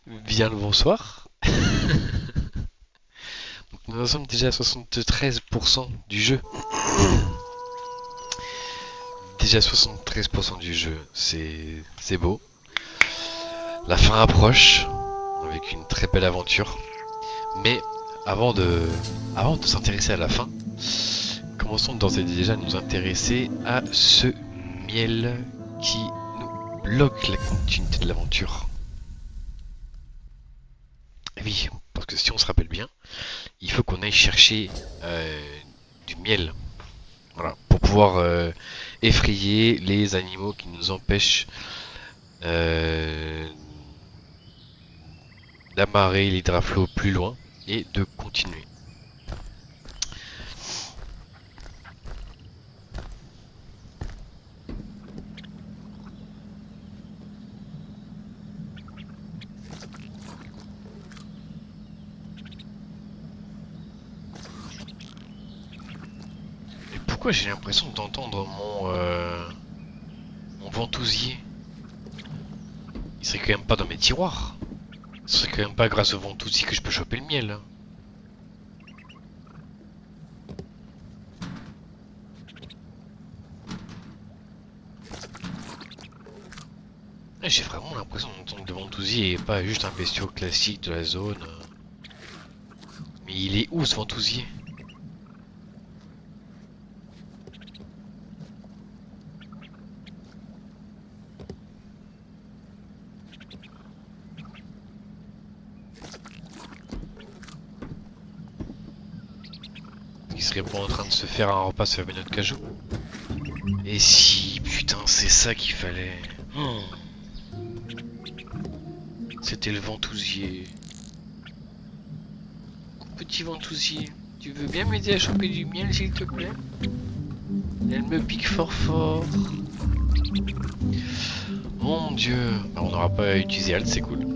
Bien le bonsoir. Donc nous en sommes déjà à 73% du jeu. Déjà 73% du jeu, c'est beau. La fin approche avec une très belle aventure. Mais avant de, avant de s'intéresser à la fin, commençons d'ores et déjà à nous intéresser à ce miel qui nous bloque la continuité de l'aventure. Oui, parce que si on se rappelle bien, il faut qu'on aille chercher du miel. Voilà, pour pouvoir effrayer les animaux qui nous empêchent euh, d'amarrer l'hydraflow plus loin et de continuer. Et pourquoi j'ai l'impression d'entendre mon ventousier? Il serait quand même pas dans mes tiroirs. Ce serait quand même pas grâce au ventousier que je peux choper le miel, hein. J'ai vraiment l'impression d'entendre le ventousier et pas juste un bestiau classique de la zone. Mais il est où ce ventousier? Il serait pas en train de se faire un repas sur notre cajou? Et si, putain, c'est ça qu'il fallait. Oh, c'était le ventousier. Petit ventousier, tu veux bien m'aider à choper du miel, s'il te plaît? Elle me pique fort fort. Mon dieu. Bah, on n'aura pas utilisé Alt, c'est cool.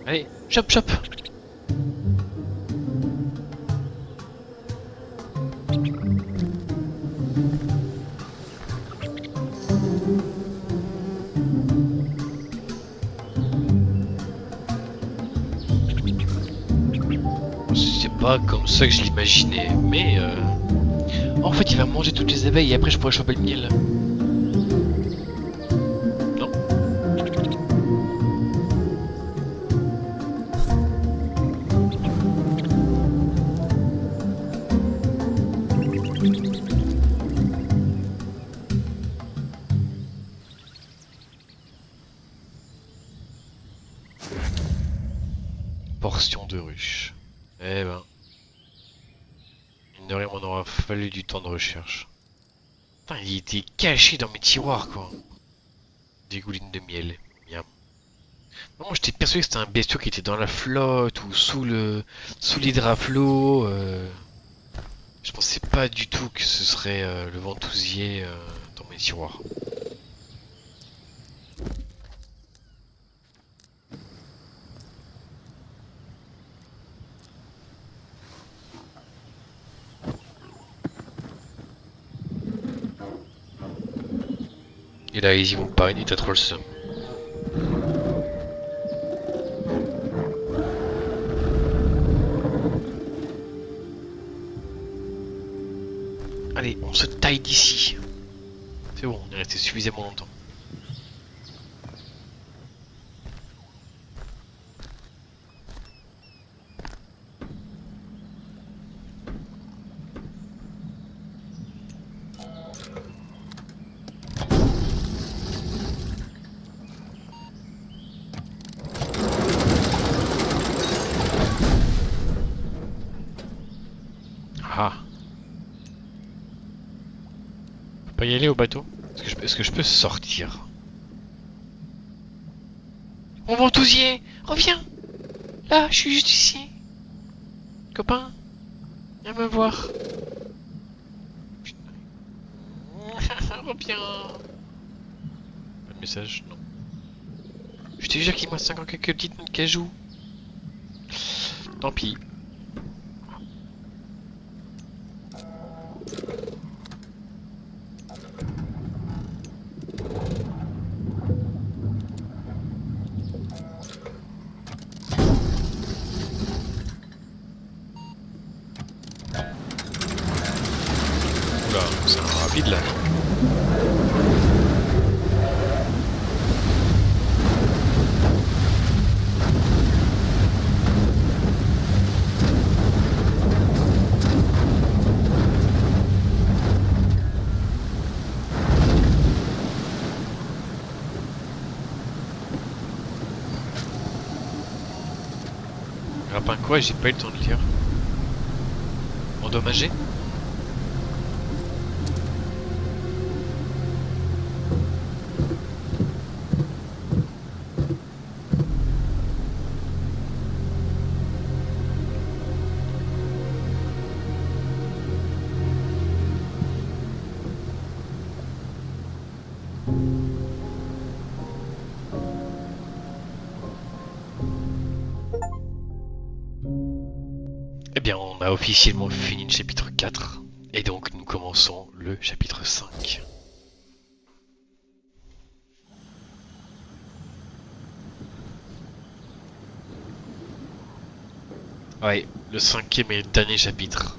Allez, chop chop. C'est pas comme ça que je l'imaginais, mais en fait il va manger toutes les abeilles et après je pourrais choper le miel. Non. Portion de ruche. Eh ben, mine de rien, on aura fallu du temps de recherche. Putain, il était caché dans mes tiroirs, quoi. Des goulines de miel. Miam. Moi, j'étais persuadé que c'était un bestiau qui était dans la flotte ou sous l'hydraflow. Je pensais pas du tout que ce serait le ventousier dans mes tiroirs. Et là, Easy vous parle, il t'as trop le seum. Allez, on se taille d'ici. C'est bon, on est resté suffisamment longtemps. Ah, faut pas y aller au bateau? Est-ce que je peux sortir? Mon ventousier, reviens! Là, je suis juste ici. Copain, viens me voir. Reviens. Pas de message, non. Je te jure qu'il me reste encore quelques petites cajou. Tant pis. Oula, c'est un rapide là, non? Grappin quoi? J'ai pas eu le temps de lire. Endommagé? Eh bien, on a officiellement fini le chapitre 4, et donc nous commençons le chapitre 5. Ouais, le cinquième et dernier chapitre.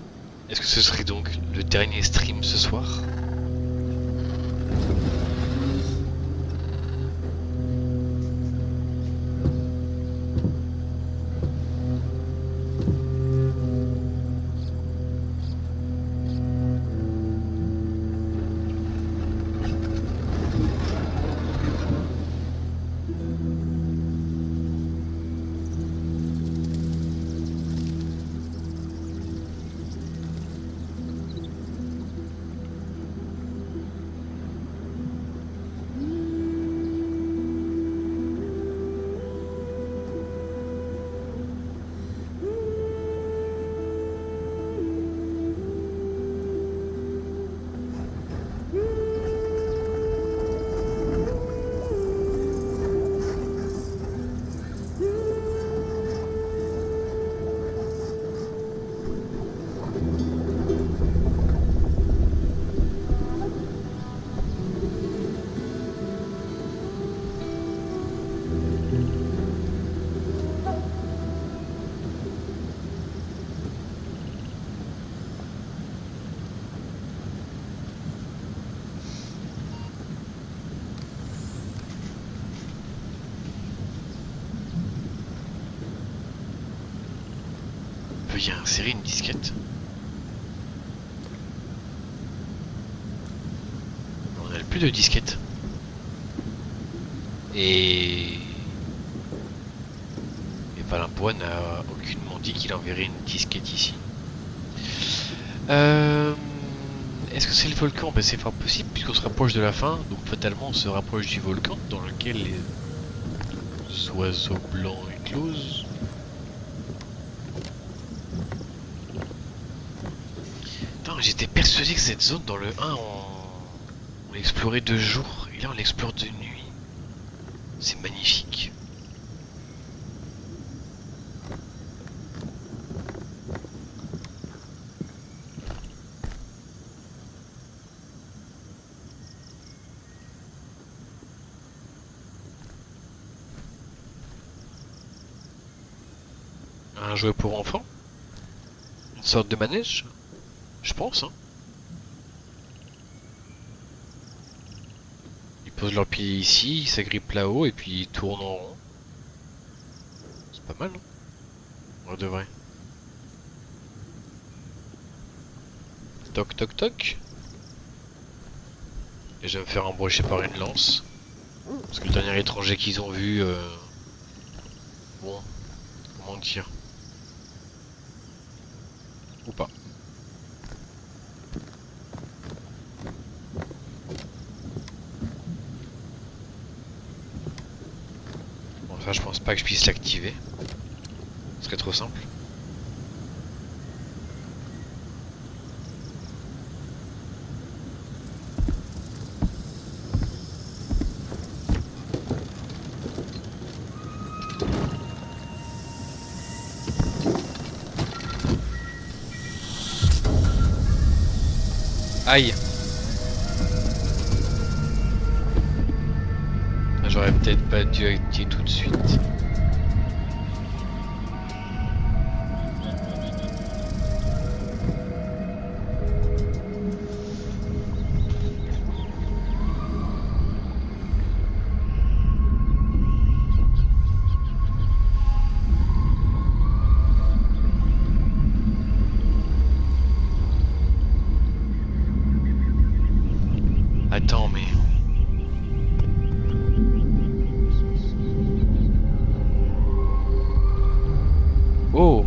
Est-ce que ce serait donc le dernier stream ce soir? Veuillez insérer une disquette. On n'a plus de disquette. Et Valenbois n'a aucunement dit qu'il enverrait une disquette ici. Est-ce que c'est le volcan? Ben c'est fort possible puisqu'on se rapproche de la fin, donc fatalement on se rapproche du volcan dans lequel les oiseaux blancs éclosent. Putain, j'étais persuadé que cette zone dans le 1 on l'explorait de jour et là on l'explore de nuit. C'est magnifique. Un jouet pour enfants? Une sorte de manège? Je pense, hein. Ils posent leurs pieds ici, ils s'agrippent là-haut et puis ils tournent en rond. C'est pas mal, non? On devrait. Toc toc toc. Et je vais me faire embrocher par une lance. Parce que le dernier étranger qu'ils ont vu... Bon, comment dire? Ou pas. Bon, ça je pense pas que je puisse l'activer. Ce serait trop simple. Aïe. J'aurais peut-être pas dû activer tout de suite. Attends, mais... Oh!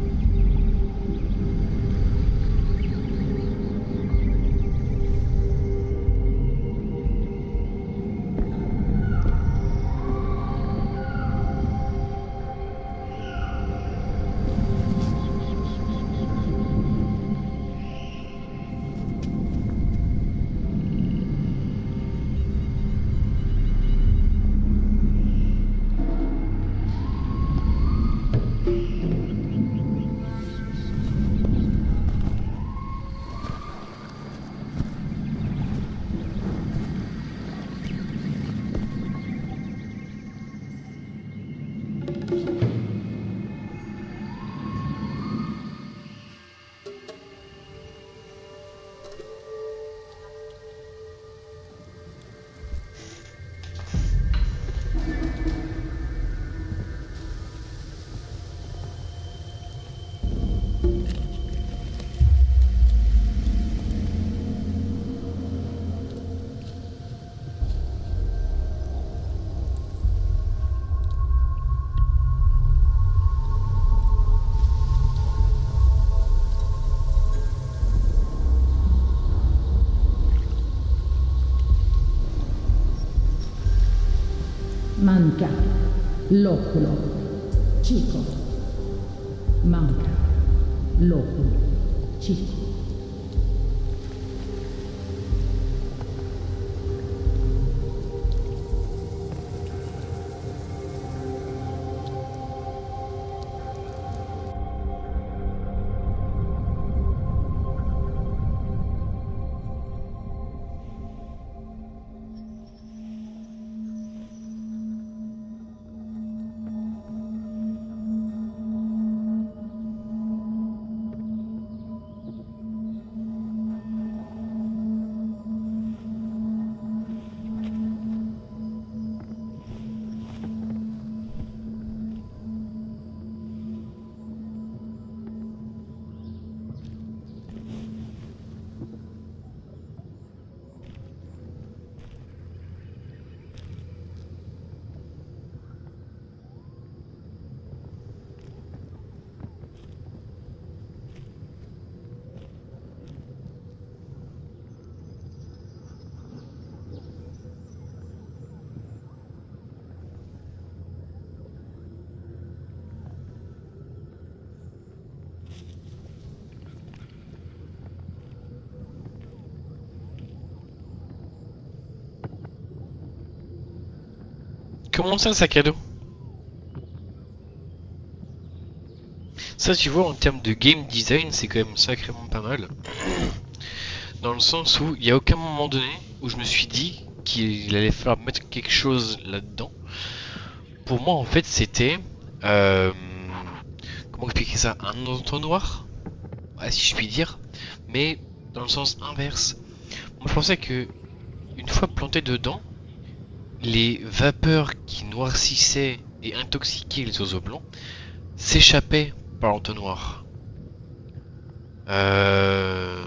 Manca l'oculo, chico. Manca l'oculo, chico. Comment ça, un sac à dos? Ça, tu vois, en termes de game design, c'est quand même sacrément pas mal. Dans le sens où il n'y a aucun moment donné où je me suis dit qu'il allait falloir mettre quelque chose là-dedans. Pour moi, en fait, c'était... euh, comment expliquer ça? Un entonnoir? Ouais, si je puis dire. Mais dans le sens inverse. Moi, je pensais que une fois planté dedans, les vapeurs qui noircissaient et intoxiquaient les oiseaux blancs s'échappaient par l'entonnoir. Euh...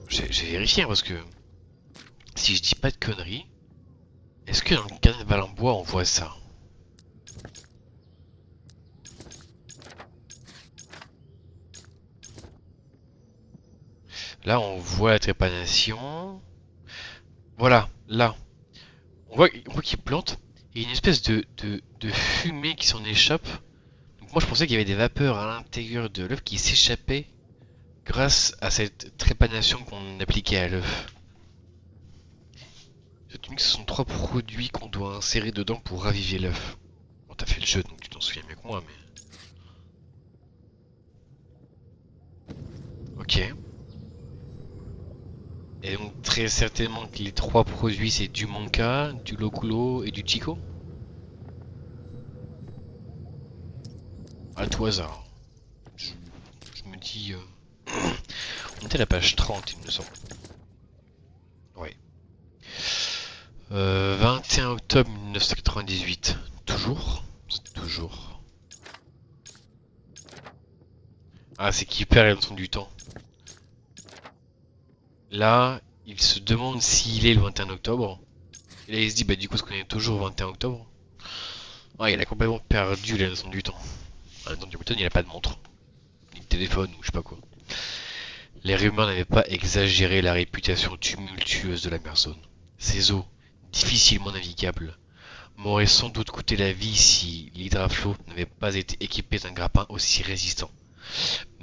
J'ai vérifié hein, parce que si je dis pas de conneries, est-ce que dans le carnaval en bois on voit ça? Là on voit la trépanation. Voilà, là. On voit qu'il plante. Et il y a une espèce de fumée qui s'en échappe. Donc moi je pensais qu'il y avait des vapeurs à l'intérieur de l'œuf qui s'échappaient grâce à cette trépanation qu'on appliquait à l'œuf. Je te dis que ce sont trois produits qu'on doit insérer dedans pour raviver l'œuf. Bon, t'as fait le jeu donc tu t'en souviens mieux que moi, mais. Ok. Et donc très certainement que les trois produits c'est du Manca, du Loculo et du Chico. À tout hasard. Je, je me dis... On était à la page 30 il me semble. Ouais. 21 octobre 1998. Toujours. Toujours. Ah c'est qu'il perd la notion du temps. Là, il se demande s'il est le 21 octobre. Et là il se dit bah du coup est-ce qu'on est toujours au 21 octobre? Ouais, il a complètement perdu la notion du temps. En même temps, Newton, il a pas de montre, ni de téléphone ou je sais pas quoi. Les rumeurs n'avaient pas exagéré la réputation tumultueuse de la mer Zone. Ces eaux, difficilement navigables, m'auraient sans doute coûté la vie si l'hydraflow n'avait pas été équipé d'un grappin aussi résistant.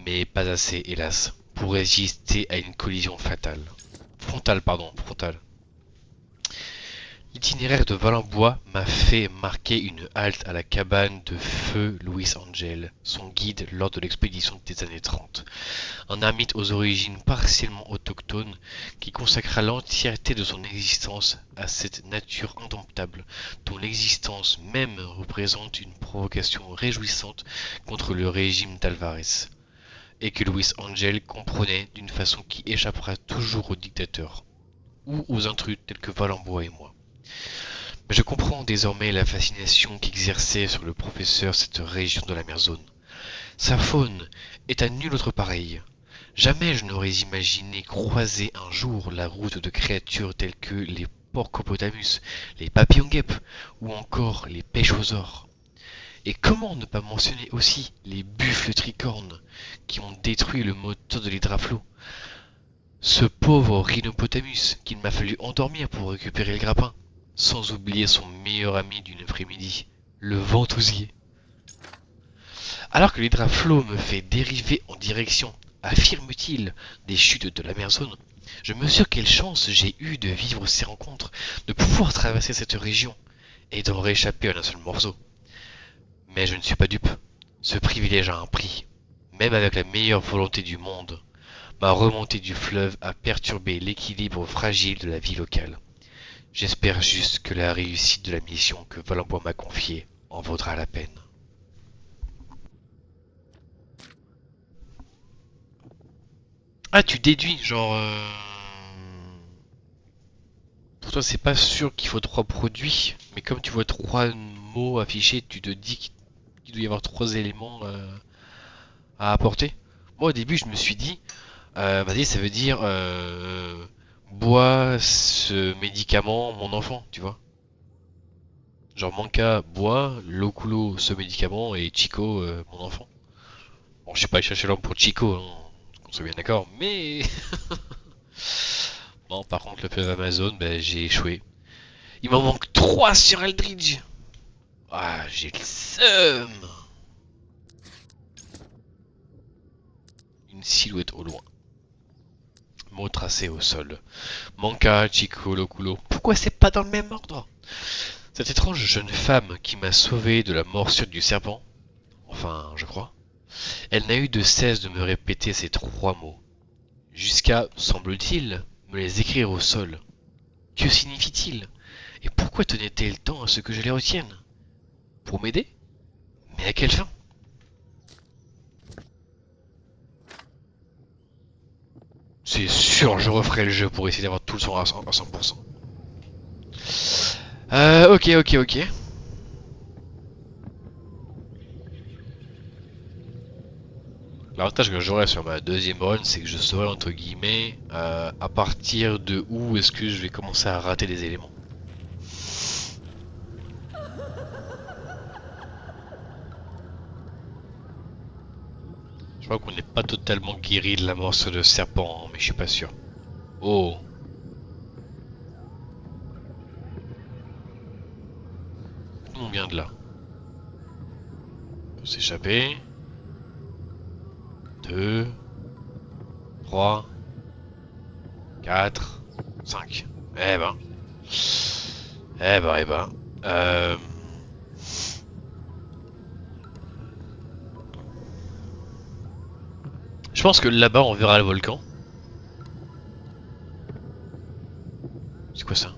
Mais pas assez, hélas, pour résister à une collision fatale. Frontale. L'itinéraire de Valenbois m'a fait marquer une halte à la cabane de feu Louis Angel, son guide lors de l'expédition des années 30. Un ermite aux origines partiellement autochtones qui consacra l'entièreté de son existence à cette nature indomptable dont l'existence même représente une provocation réjouissante contre le régime d'Alvarez, et que Louis Angel comprenait d'une façon qui échappera toujours aux dictateurs, ou aux intrus tels que Valenbois et moi. Mais je comprends désormais la fascination qu'exerçait sur le professeur cette région de la mer Zone. Sa faune est à nulle autre pareille. Jamais je n'aurais imaginé croiser un jour la route de créatures telles que les porcopotamus, les papillons-guêpes ou encore les pêchosaures. Et comment ne pas mentionner aussi les buffles tricornes qui ont détruit le moteur de l'hydraflow? Ce pauvre rhinopotamus qu'il m'a fallu endormir pour récupérer le grappin. Sans oublier son meilleur ami d'une après-midi, le ventousier. Alors que l'hydraflow me fait dériver en direction, affirme-t-il, des chutes de la mer Zone, je mesure quelle chance j'ai eue de vivre ces rencontres, de pouvoir traverser cette région, et d'en réchapper à un seul morceau. Mais je ne suis pas dupe. Ce privilège a un prix. Même avec la meilleure volonté du monde, ma remontée du fleuve a perturbé l'équilibre fragile de la vie locale. J'espère juste que la réussite de la mission que Valenbois m'a confiée en vaudra la peine. Ah, tu déduis, genre... Pour toi, c'est pas sûr qu'il faut 3 produits, mais comme tu vois 3 mots affichés, tu te dis qu'il doit y avoir 3 éléments à apporter. Moi, au début, je me suis dit, vas-y, ça veut dire bois ce médicament, mon enfant, tu vois. Genre Manka boit, Loculo ce médicament et Chico mon enfant. Bon, je suis pas allé chercher l'homme pour Chico, hein, qu'on soit bien d'accord, mais... Non, par contre, le fleuve Amazon, ben, j'ai échoué. Il m'en manque 3 sur Eldridge. Ah, j'ai le seum. Une silhouette au loin. Mot tracé au sol. Manka, Chico, Loculo. Pourquoi c'est pas dans le même ordre? Cette étrange jeune femme qui m'a sauvé de la morsure du serpent, enfin, je crois, elle n'a eu de cesse de me répéter ces 3 mots, jusqu'à, semble-t-il, me les écrire au sol. Que signifie-t-il? Et pourquoi tenait-elle tant à ce que je les retienne? Pour m'aider? Mais à quelle fin? C'est sûr, je referai le jeu pour essayer d'avoir tout le son à 100%. Ok. L'avantage que j'aurai sur ma deuxième run, c'est que je saurai entre guillemets à partir de où est-ce que je vais commencer à rater des éléments. Je crois qu'on n'est pas totalement guéri de la morsure de serpent, mais je suis pas sûr. Oh. On vient de là. On peut s'échapper. 2, 3, 4, 5. Eh ben. Je pense que là-bas on verra le volcan. C'est quoi ça?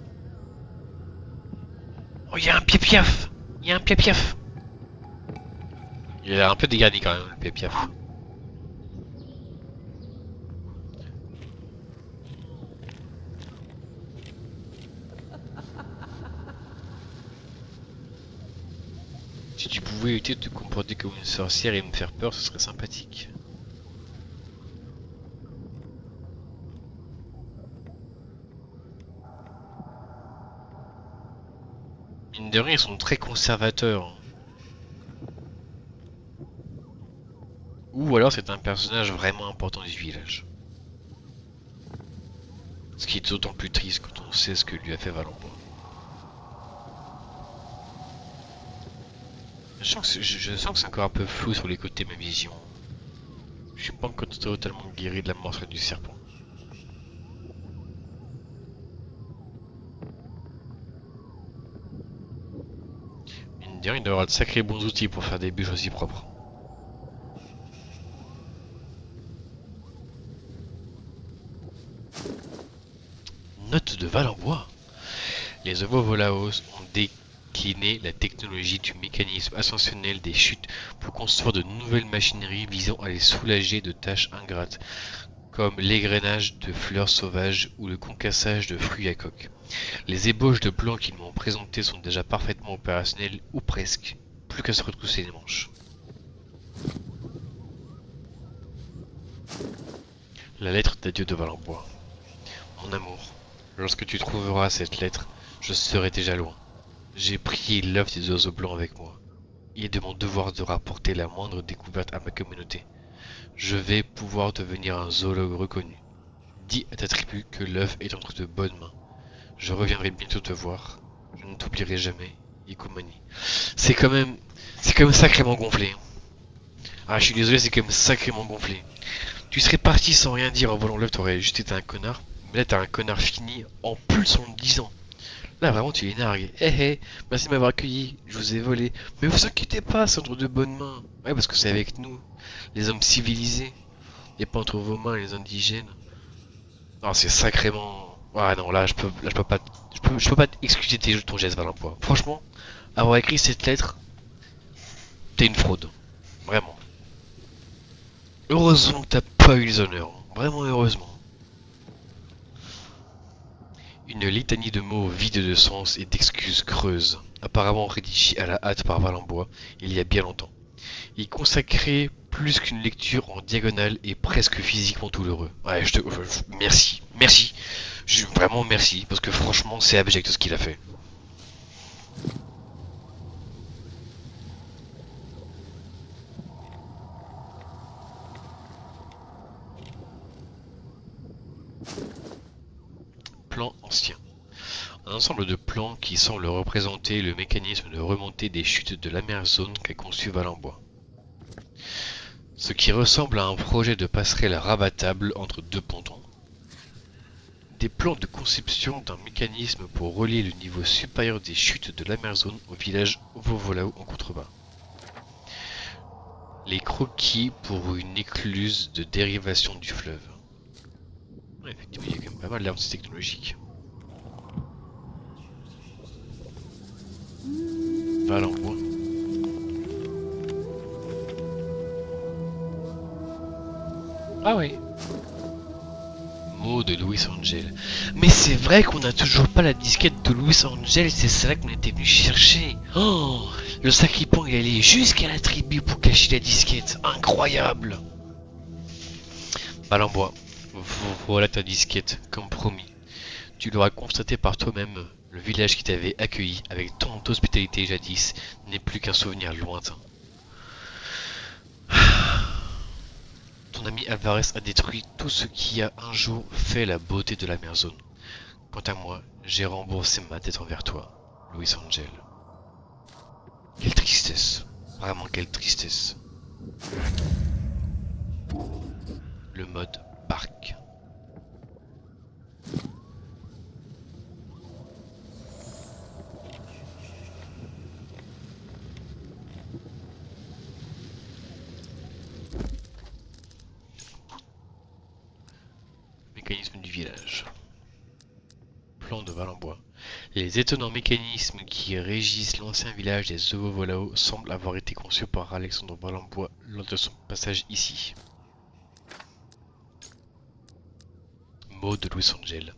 Oh, il y a un piaf. Il y a un piaf. Il a un peu dégradé quand même, le piaf. Si tu pouvais éviter de te comporter comme une sorcière et me faire peur, ce serait sympathique. Mine de rien, ils sont très conservateurs. Ou alors c'est un personnage vraiment important du village. Ce qui est d'autant plus triste quand on sait ce que lui a fait Valenbois. Je sens que c'est encore un peu flou sur les côtés de ma vision. Je suis pas encore totalement guéri de la morsure du serpent. Mine de rien, il doit avoir de sacrés bons outils pour faire des bûches aussi propres. Note de Valenbois. Les Ovovolaos ont décliné la technologie du mécanisme ascensionnel des chutes pour construire de nouvelles machineries visant à les soulager de tâches ingrates, comme l'égrainage de fleurs sauvages ou le concassage de fruits à coque. Les ébauches de plans qu'ils m'ont présentés sont déjà parfaitement opérationnelles, ou presque, plus qu'à se retrousser les manches. La lettre d'adieu de Valenbois. Mon amour, lorsque tu trouveras cette lettre, je serai déjà loin. J'ai pris l'œuf des oiseaux blancs avec moi. Il est de mon devoir de rapporter la moindre découverte à ma communauté. Je vais pouvoir devenir un zoologue reconnu. Dis à ta tribu que l'œuf est entre de bonnes mains. Je reviendrai bientôt te voir. Je ne t'oublierai jamais, Ikomani. C'est quand même sacrément gonflé. Ah, je suis désolé, c'est quand même sacrément gonflé. Tu serais parti sans rien dire en volant l'œuf, t'aurais juste été un connard. Mais là, t'es un connard fini, en plus en me disant. Là, vraiment, tu es nargué. Eh hé, merci de m'avoir accueilli, je vous ai volé. Mais vous inquiétez pas, c'est entre de bonnes mains. Ouais, parce que c'est avec nous, les hommes civilisés. Et pas entre vos mains, les indigènes. Non, c'est sacrément. Ah non, là, je peux pas, je peux pas excuser ton geste, Valenbois. Franchement, avoir écrit cette lettre, t'es une fraude. Vraiment. Heureusement que t'as pas eu les honneurs. Vraiment heureusement. Une litanie de mots vides de sens et d'excuses creuses, apparemment rédigées à la hâte par Valenbois il y a bien longtemps. Il consacrait plus qu'une lecture en diagonale et presque physiquement douloureux. Ouais, merci, merci. Vraiment merci, parce que franchement, c'est abject ce qu'il a fait. Plan ancien. Un ensemble de plans qui semblent représenter le mécanisme de remontée des chutes de l'Amazone qu'a conçu Valenbois. Ce qui ressemble à un projet de passerelle rabattable entre deux pontons. Des plans de conception d'un mécanisme pour relier le niveau supérieur des chutes de l'Amazone au village Ovovolao en contrebas. Les croquis pour une écluse de dérivation du fleuve. Ouais, effectivement, il y a quand même pas mal d'avancées technologiques. Valenbois. Ah ouais. Mot de Louis Angel. Mais c'est vrai qu'on n'a toujours pas la disquette de Louis Angel, c'est celle-là qu'on était venu chercher. Oh, le sacripant il allait jusqu'à la tribu pour cacher la disquette. Incroyable. Valenbois, voilà ta disquette, comme promis. Tu l'auras constaté par toi-même, le village qui t'avait accueilli avec tant d'hospitalité jadis n'est plus qu'un souvenir lointain. Ton ami Alvarez a détruit tout ce qui a un jour fait la beauté de la mer zone. Quant à moi, j'ai remboursé ma dette envers toi, Louis Angel. Quelle tristesse, vraiment quelle tristesse. Le mode parc. Mécanisme du village. Plan de Valenbois. Les étonnants mécanismes qui régissent l'ancien village des Ovovolao semblent avoir été conçus par Alexandre Valenbois lors de son passage ici. Mot de Louis Angel.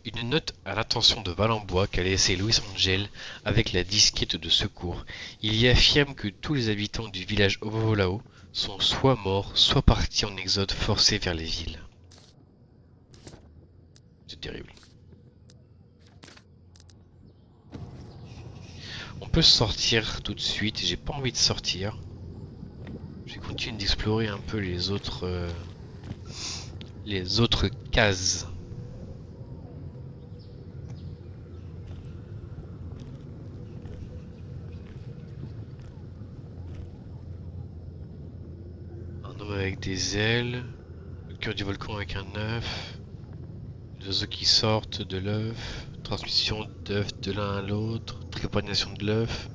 Une note à l'attention de Valenbois qu'a laissé Louis Angel avec la disquette de secours. Il y affirme que tous les habitants du village Ovovolao sont soit morts, soit partis en exode forcé vers les villes. C'est terrible. peut sortir tout de suite. J'ai pas envie de sortir. Je vais continuer d'explorer un peu les autres cases. Un homme avec des ailes. Le cœur du volcan avec un œuf. Des oiseaux qui sortent de l'œuf. Transmission d'œuf de l'un à l'autre. Trépanation de l'œuf.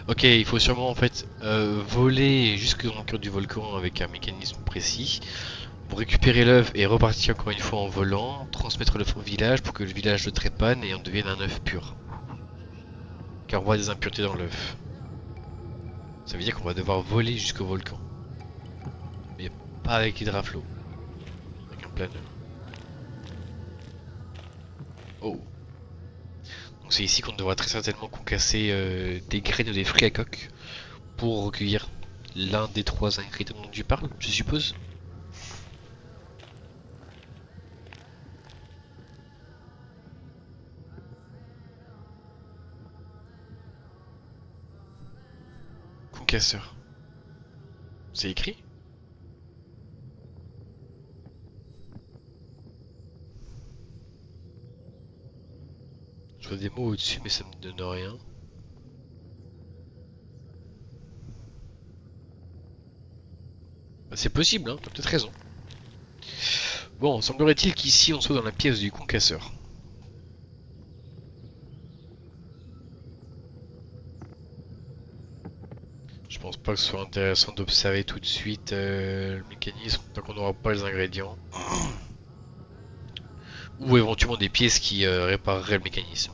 Ok, il faut sûrement en fait voler jusque dans le cœur du volcan avec un mécanisme précis pour récupérer l'œuf et repartir encore une fois en volant, transmettre l'œuf au village pour que le village le trépane et en devienne un œuf pur. Car on voit des impuretés dans l'œuf. Ça veut dire qu'on va devoir voler jusqu'au volcan. Mais pas avec Hydraflow. Avec un planeur. Oh. Donc c'est ici qu'on devra très certainement concasser des graines ou des fruits à coque pour recueillir l'un des 3 ingrédients dont tu parles, je suppose. Concasseur. C'est écrit? Je vois des mots au-dessus mais ça me donne rien. Bah, c'est possible, hein, t'as peut-être raison. Bon, semblerait-il qu'ici on soit dans la pièce du concasseur. Je pense pas que ce soit intéressant d'observer tout de suite le mécanisme tant qu'on n'aura pas les ingrédients. Ou éventuellement des pièces qui répareraient le mécanisme.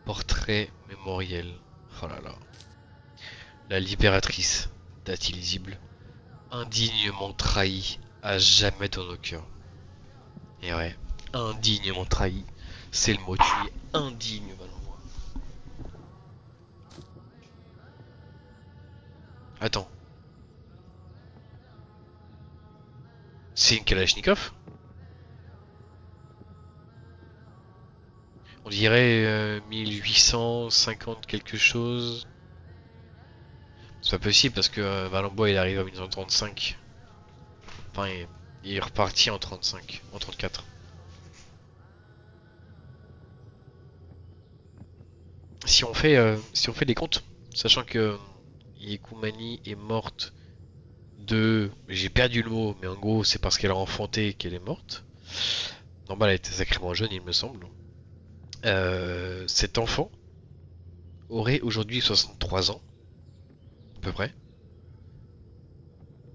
Portrait mémoriel. Oh là là. La libératrice, date illisible, indignement trahie, à jamais dans nos cœurs. Et ouais, indignement trahi, c'est le mot, tu es indigne, Valenbois. Attends. C'est une Kalachnikov? On dirait 1850 quelque chose. C'est pas possible parce que Valenbois il arrive en 1935. Enfin, il est reparti en 35, en 34. Si on fait des comptes, sachant que Yekoumani est morte de... J'ai perdu le mot, mais en gros c'est parce qu'elle a enfanté qu'elle est morte. Normal, elle était sacrément jeune il me semble. Cet enfant aurait aujourd'hui 63 ans, à peu près.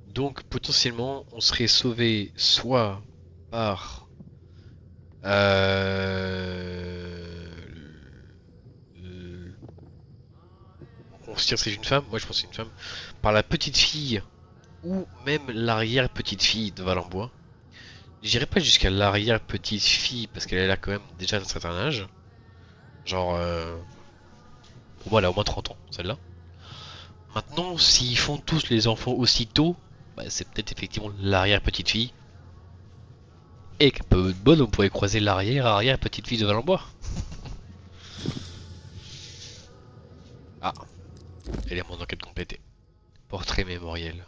Donc potentiellement on serait sauvé soit par on considère que c'est une femme, moi je pense que c'est une femme, par la petite fille ou même l'arrière petite fille de Valenbois. J'irai pas jusqu'à l'arrière petite fille parce qu'elle est là quand même déjà d'un certain âge. Genre pour moi elle a au moins 30 ans celle-là. Maintenant s'ils font tous les enfants aussitôt, bah, c'est peut-être effectivement l'arrière petite fille. Et qu'un peu de bol, on pourrait croiser l'arrière petite fille de Valenbois. Ah, élément d'enquête complété. Portrait mémoriel.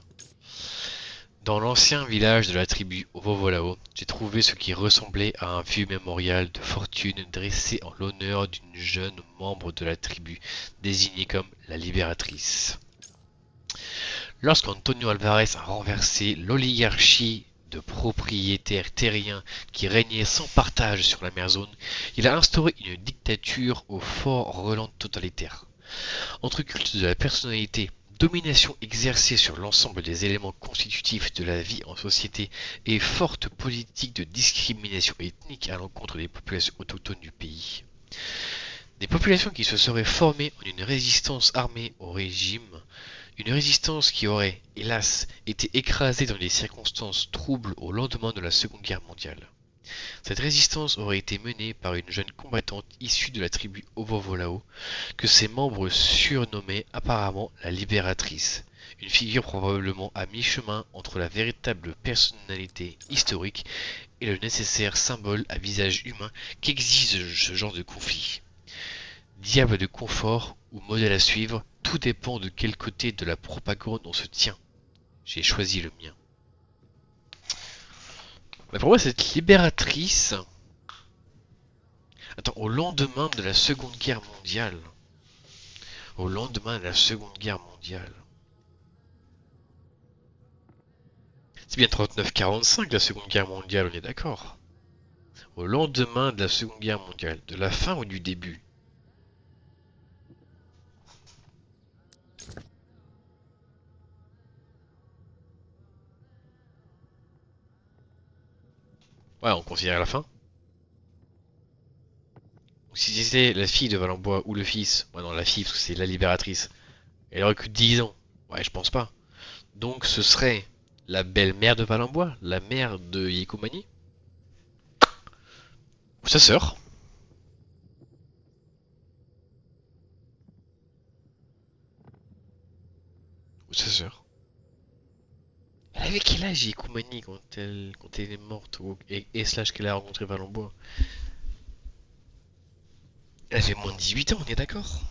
Dans l'ancien village de la tribu Ovovolao, j'ai trouvé ce qui ressemblait à un vieux mémorial de fortune dressé en l'honneur d'une jeune membre de la tribu, désignée comme la libératrice. Lorsqu'Antonio Alvarez a renversé l'oligarchie de propriétaires terriens qui régnait sans partage sur la mer zone, il a instauré une dictature au fort relent totalitaire. Entre culte de la personnalité, domination exercée sur l'ensemble des éléments constitutifs de la vie en société et forte politique de discrimination ethnique à l'encontre des populations autochtones du pays. Des populations qui se seraient formées en une résistance armée au régime, une résistance qui aurait, hélas, été écrasée dans des circonstances troubles au lendemain de la Seconde Guerre mondiale. Cette résistance aurait été menée par une jeune combattante issue de la tribu Ovovolao, que ses membres surnommaient apparemment la Libératrice, Une figure probablement à mi-chemin entre la véritable personnalité historique et le nécessaire symbole à visage humain qu'exige ce genre de conflit. Diable de confort ou modèle à suivre, tout dépend de quel côté de la propagande on se tient. J'ai choisi le mien. Mais pour moi, cette libératrice... Attends, au lendemain de la Seconde Guerre mondiale. Au lendemain de la Seconde Guerre mondiale. C'est bien 39-45 la Seconde Guerre mondiale, on est d'accord. Au lendemain de la Seconde Guerre mondiale. De la fin ou du début? Ouais, on considère la fin. Si c'était la fille de Valenbois ou le fils, ouais non la fille parce que c'est la libératrice, elle aurait que 10 ans. Ouais, je pense pas. Donc ce serait la belle-mère de Valenbois, la mère de Yekomani, ou sa sœur. Ou sa sœur. Elle avait quel âge Yekomani quand elle est morte et slash qu'elle a rencontré Valenbois? Elle avait moins de 18 ans, on est d'accord?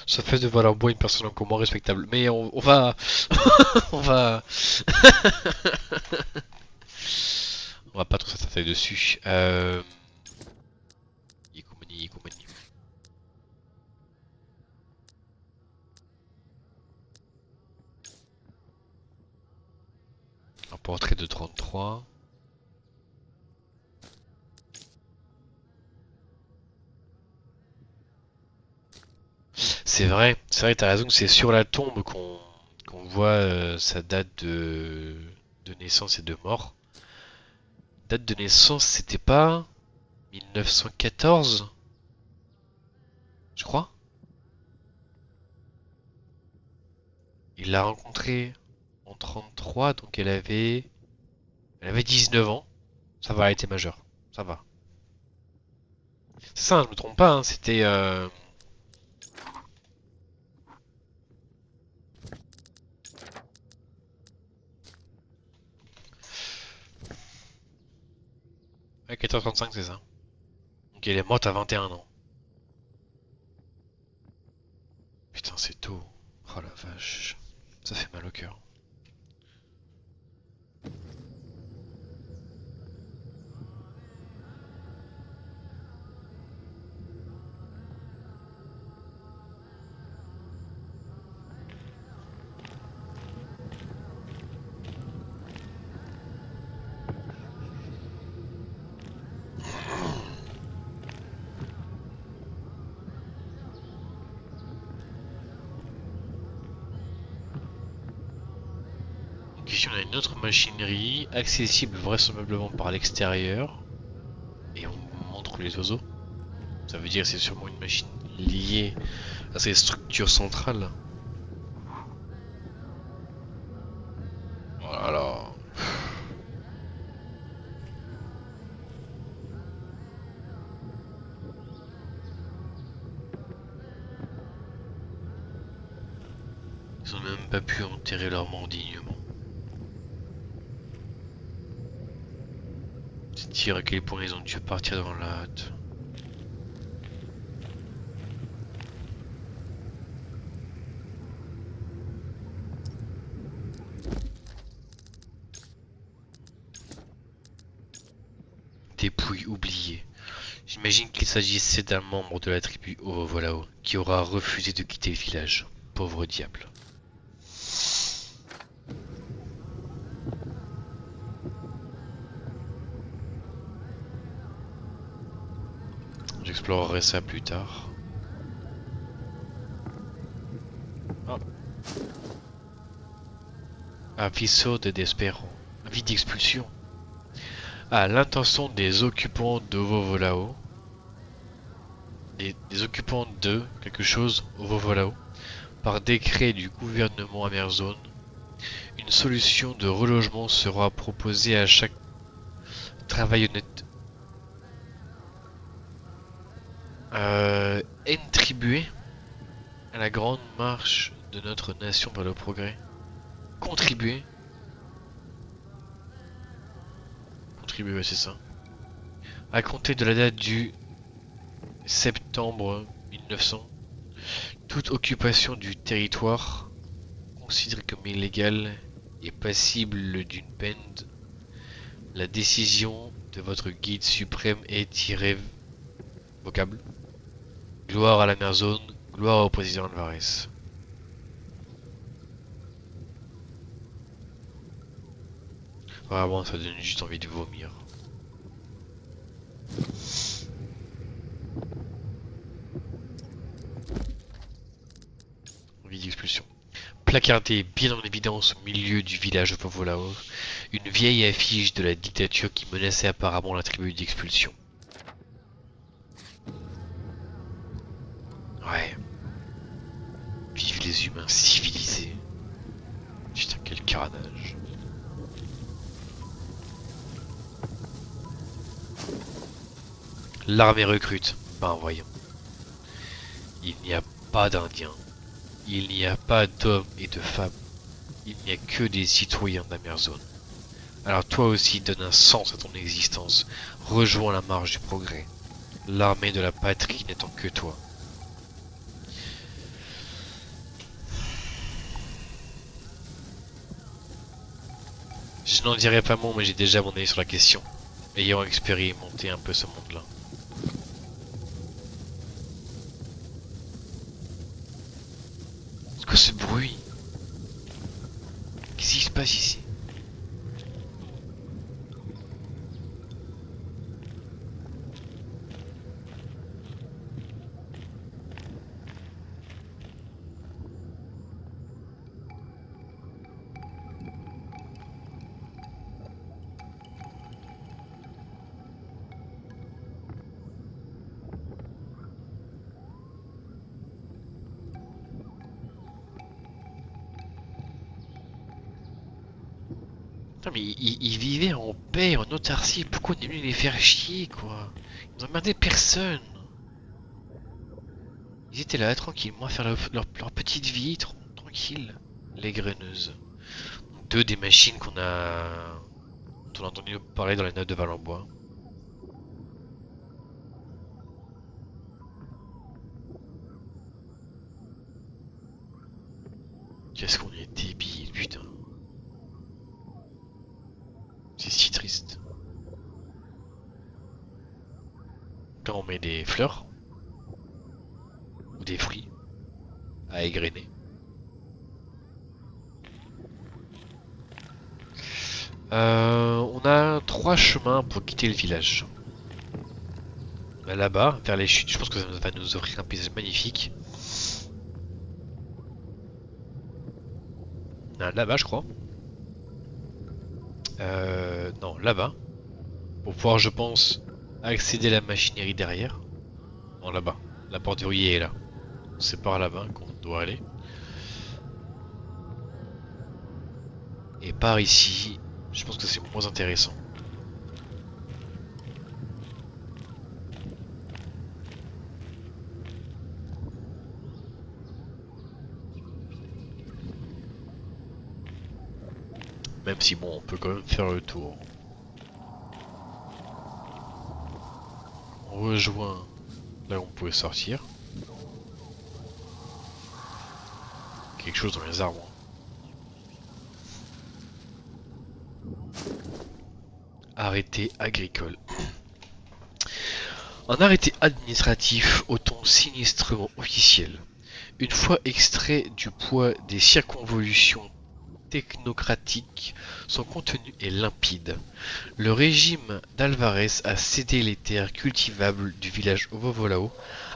Ça fait de Valenbois une personne encore moins respectable. Mais on va... on va... on va pas trop s'attarder dessus. Yekomani. Un portrait de 33. C'est vrai, t'as raison que c'est sur la tombe qu'on voit sa date de naissance et de mort. Date de naissance, c'était pas 1914, je crois. Il l'a rencontrée en 33, donc elle avait 19 ans. Ça va, elle était majeure. Ça va. C'est ça, je me trompe pas, hein, c'était... Ouais, 14h35, c'est ça. Donc elle est morte à 21 ans. Putain, c'est tôt. Oh la vache. Ça fait mal au cœur. Ici on a une autre machinerie, accessible vraisemblablement par l'extérieur. Et on montre les oiseaux. Ça veut dire que c'est sûrement une machine liée à ces structures centrales. Voilà. Ils ont même pas pu enterrer leur mort dignement. C'est dire à quel point ils ont dû partir dans la hâte. Dépouille oubliée. J'imagine qu'il s'agissait d'un membre de la tribu Ovolao qui aura refusé de quitter le village. Pauvre diable. J'explorerai ça plus tard. Oh. Aviso de Despero. Avis d'expulsion. À l'intention des occupants de Vovolao. Des occupants de quelque chose au Vovolao. Par décret du gouvernement Amerzone, une solution de relogement sera proposée à chaque travail honnête. Contribuer à la grande marche de notre nation vers le progrès. Contribuer. Contribuer, ouais, c'est ça. À compter de la date du septembre 1900, toute occupation du territoire considérée comme illégale est passible d'une peine. La décision de votre guide suprême est irrévocable. Gloire à la mère zone, gloire au président Alvarez. Vraiment, ça donne juste envie de vomir. Envie d'expulsion. Placardé bien en évidence au milieu du village de Povolao, une vieille affiche de la dictature qui menaçait apparemment la tribu d'expulsion. Ouais. Vive les humains civilisés. Putain, quel carnage. L'armée recrute. Ben voyons. Il n'y a pas d'Indiens. Il n'y a pas d'hommes et de femmes. Il n'y a que des citoyens d'Amerzone. Alors toi aussi donne un sens à ton existence. Rejoins la marche du progrès. L'armée de la patrie n'étant que toi. Je n'en dirai pas mot, mais j'ai déjà mon avis sur la question, ayant expérimenté un peu ce monde-là. C'est quoi ce bruit? Qu'est-ce qui se passe ici? Putain, mais ils vivaient en paix, en autarcie, pourquoi on est venu les faire chier, quoi? Ils n'ont emmerdé personne. Ils étaient là, tranquillement, à faire leur petite vie, tranquille. Les graineuses. Deux des machines dont on a entendu parler dans les notes de Valenbois. Qu'est-ce qu'on est débile, putain. C'est si triste. Quand on met des fleurs, ou des fruits, à égrener. On a 3 chemins pour quitter le village. Là-bas, vers les chutes, je pense que ça va nous offrir un paysage magnifique. Là-bas, je crois. Non, là-bas. Pour pouvoir, je pense, accéder à la machinerie derrière. Non, là-bas. La porte verrouillée est là. C'est par là-bas qu'on doit aller. Et par ici, je pense que c'est moins intéressant. Même si bon, on peut quand même faire le tour. On rejoint là où on pouvait sortir. Quelque chose dans les arbres. Arrêté agricole. Un arrêté administratif au ton sinistrement officiel. Une fois extrait du poids des circonvolutions technocratiques, son contenu est limpide. Le régime d'Alvarez a cédé les terres cultivables du village Ovovolao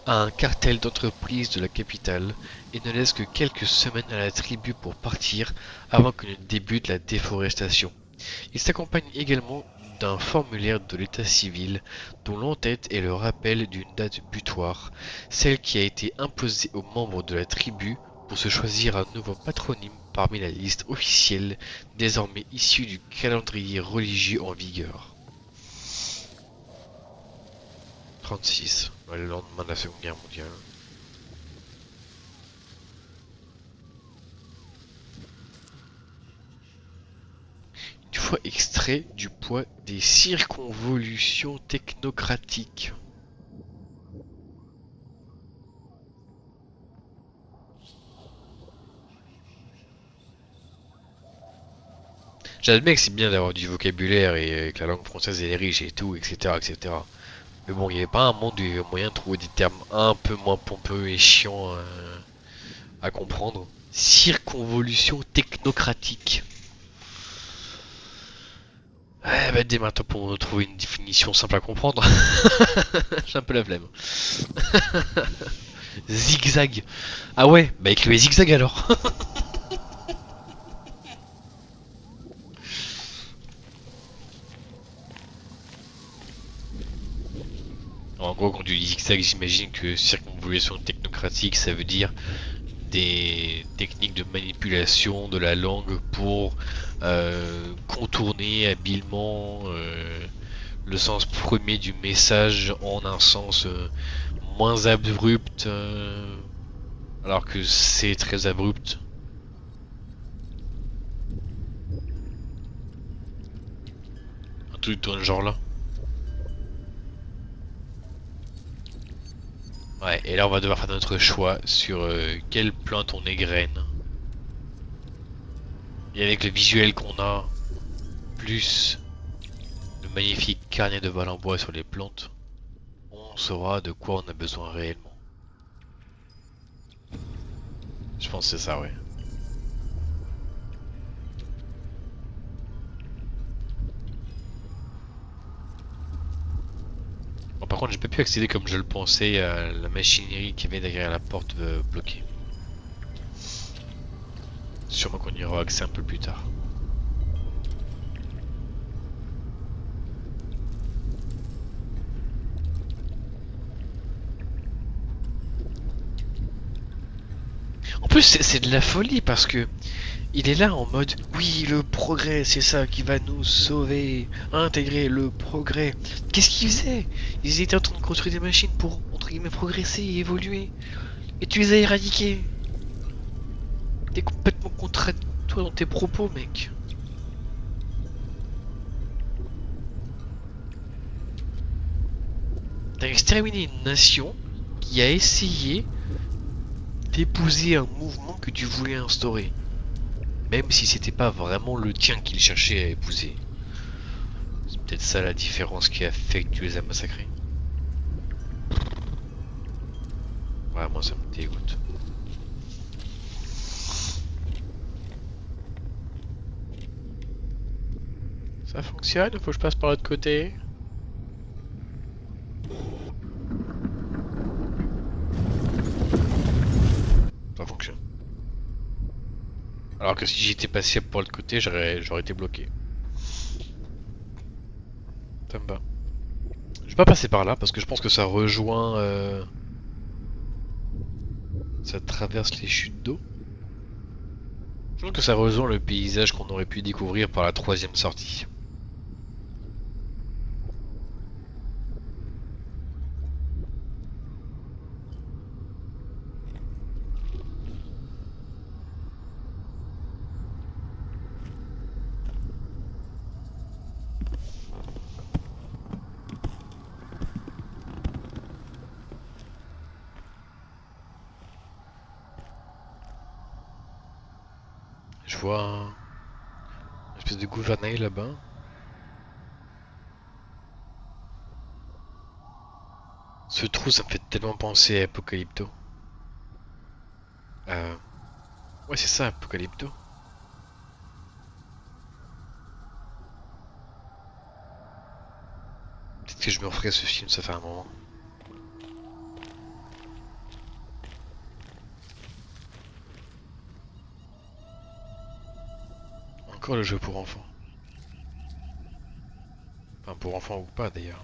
à un cartel d'entreprises de la capitale et ne laisse que quelques semaines à la tribu pour partir avant que ne débute la déforestation. Il s'accompagne également d'un formulaire de l'état civil dont l'entête est le rappel d'une date butoir, celle qui a été imposée aux membres de la tribu pour se choisir un nouveau patronyme parmi la liste officielle désormais issue du calendrier religieux en vigueur. 36. Ouais, le lendemain de la Seconde Guerre mondiale. Une fois extrait du poids des circonvolutions technocratiques. J'admets que c'est bien d'avoir du vocabulaire et que la langue française elle est riche et tout, etc., etc. Mais bon, il n'y avait pas un monde où il y avait moyen de trouver des termes un peu moins pompeux et chiants à comprendre. Circonvolution technocratique. Ouais, bah dès maintenant pour trouver une définition simple à comprendre. J'ai un peu la flemme. Zigzag. Ah ouais, bah écrivez zigzag alors. En gros, quand tu dis zigzag, j'imagine que circonvolution technocratique, ça veut dire des techniques de manipulation de la langue pour contourner habilement le sens premier du message en un sens moins abrupt, alors que c'est très abrupt. Un truc dans le genre là. Ouais, et là on va devoir faire notre choix sur quelle plante on égrène. Et avec le visuel qu'on a, plus le magnifique carnet de val en bois sur les plantes, on saura de quoi on a besoin réellement. Je pense que c'est ça, ouais. Bon, par contre, j'ai pas pu accéder comme je le pensais à la machinerie qui avait derrière la porte bloquée. Sûrement qu'on y aura accès un peu plus tard. En plus, c'est de la folie parce que il est là en mode oui, le progrès, c'est ça qui va nous sauver. Intégrer le progrès. Qu'est-ce qu'ils faisaient? Ils étaient en train de construire des machines pour, entre guillemets, progresser et évoluer. Et tu les as éradiqués. T'es complètement contradictoire dans tes propos, mec. T'as exterminé une nation qui a essayé d'épouser un mouvement que tu voulais instaurer. Même si c'était pas vraiment le tien qu'il cherchait à épouser. C'est peut-être ça la différence qui a fait que tu les as massacrés. Ouais, moi ça me dégoûte. Ça fonctionne? Faut que je passe par l'autre côté? Ça fonctionne. Alors que si j'étais passé par l'autre côté, j'aurais été bloqué. Ça me va. Je vais pas passer par là parce que je pense que ça rejoint. Ça traverse les chutes d'eau. Je pense que ça rejoint le paysage qu'on aurait pu découvrir par la troisième sortie. Je vois une espèce de gouvernail là-bas. Ce trou, ça me fait tellement penser à Apocalypto. Euh... Ouais, c'est ça, Apocalypto. Peut-être que je me referai ce film, ça fait un moment. Encore le jeu pour enfants. Enfin, pour enfants ou pas d'ailleurs.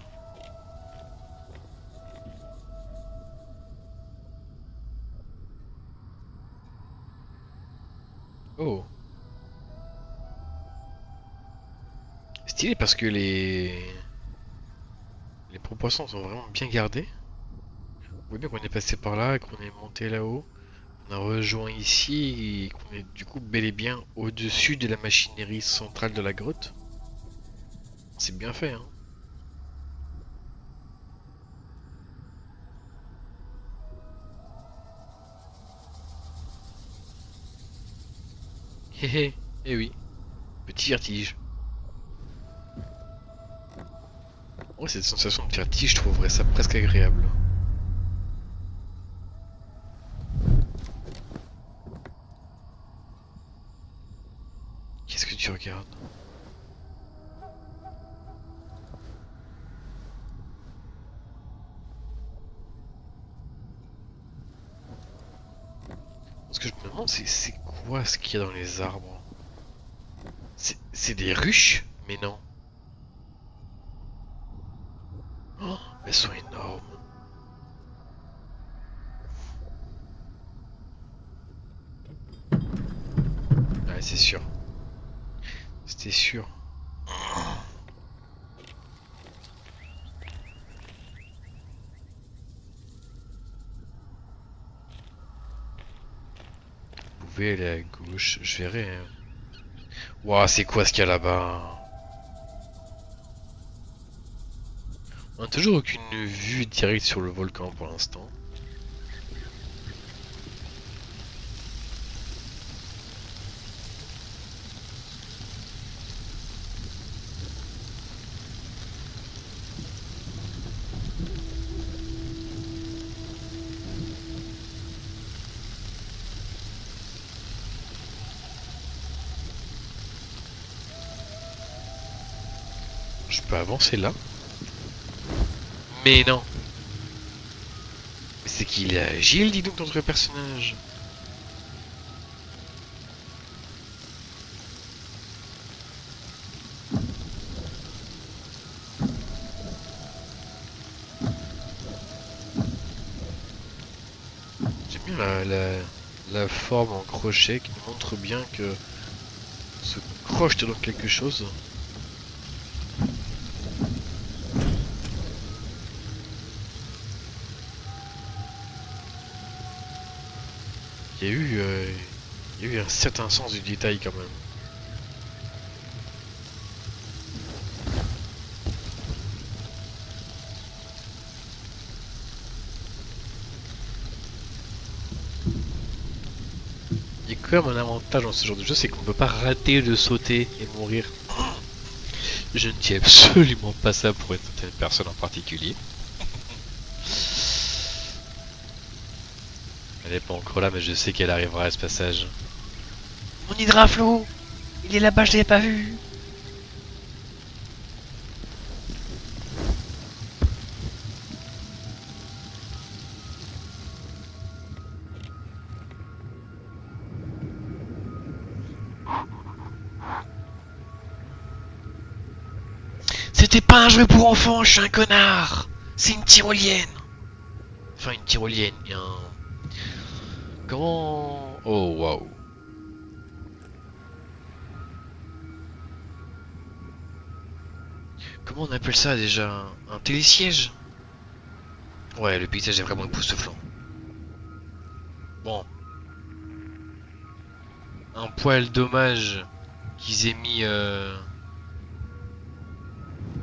Oh, stylé parce que les proportions sont vraiment bien gardées. Oui, donc on est passé par là, et qu'on est monté là-haut. On a rejoint ici et qu'on est du coup bel et bien au-dessus de la machinerie centrale de la grotte. C'est bien fait, hein. Hé hé, eh oui, petit vertige. Oh, cette sensation de vertige, je trouverais ça presque agréable. Qu'est-ce que tu regardes? Ce que je me demande, c'est quoi ce qu'il y a dans les arbres? C'est des ruches? Mais non. Oh, elles sont énormes. Ouais, c'est sûr. C'était sûr. Vous pouvez aller à gauche, je verrai, hein. Ouah, c'est quoi ce qu'il y a là-bas? On n'a toujours aucune vue directe sur le volcan pour l'instant. Je peux avancer là? Mais non. Mais c'est qu'il est agile, dis donc, notre personnage. J'aime bien la forme en crochet qui nous montre bien que se croche dans quelque chose. Il y a eu un certain sens du détail quand même. Il y a quand même un avantage dans ce genre de jeu, c'est qu'on ne peut pas rater de sauter et mourir. Je ne tiens absolument pas ça pour une certaine personne en particulier. Elle est pas encore là, mais je sais qu'elle arrivera à ce passage. Mon hydraflo! Il est là-bas, je l'avais pas vu! C'était pas un jeu pour enfants, je suis un connard! C'est une tyrolienne! Enfin, une tyrolienne, il y a un... Comment... Oh, waouh. Comment on appelle ça déjà? Un télésiège? Ouais, le paysage est vraiment époustouflant. Bon. Un poil dommage qu'ils aient mis...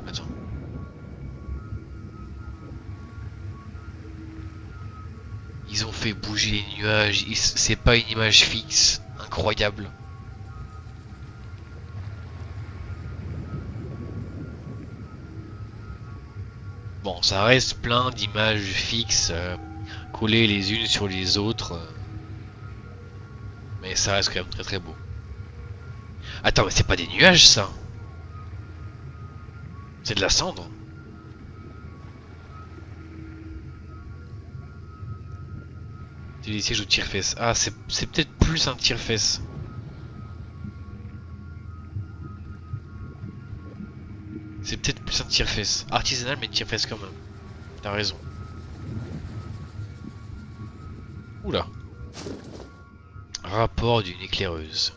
Attends. Ils ont fait bouger les nuages, c'est pas une image fixe. Incroyable. Bon, ça reste plein d'images fixes collées les unes sur les autres. Mais ça reste quand même très très beau. Attends, mais c'est pas des nuages ça? C'est de la cendre? Télésiège ou tire-fesse? Ah, c'est peut-être plus un tire-fesse. C'est peut-être plus un tire-fesse. Artisanal, mais tire-fesse quand même. T'as raison. Oula. Rapport d'une éclaireuse.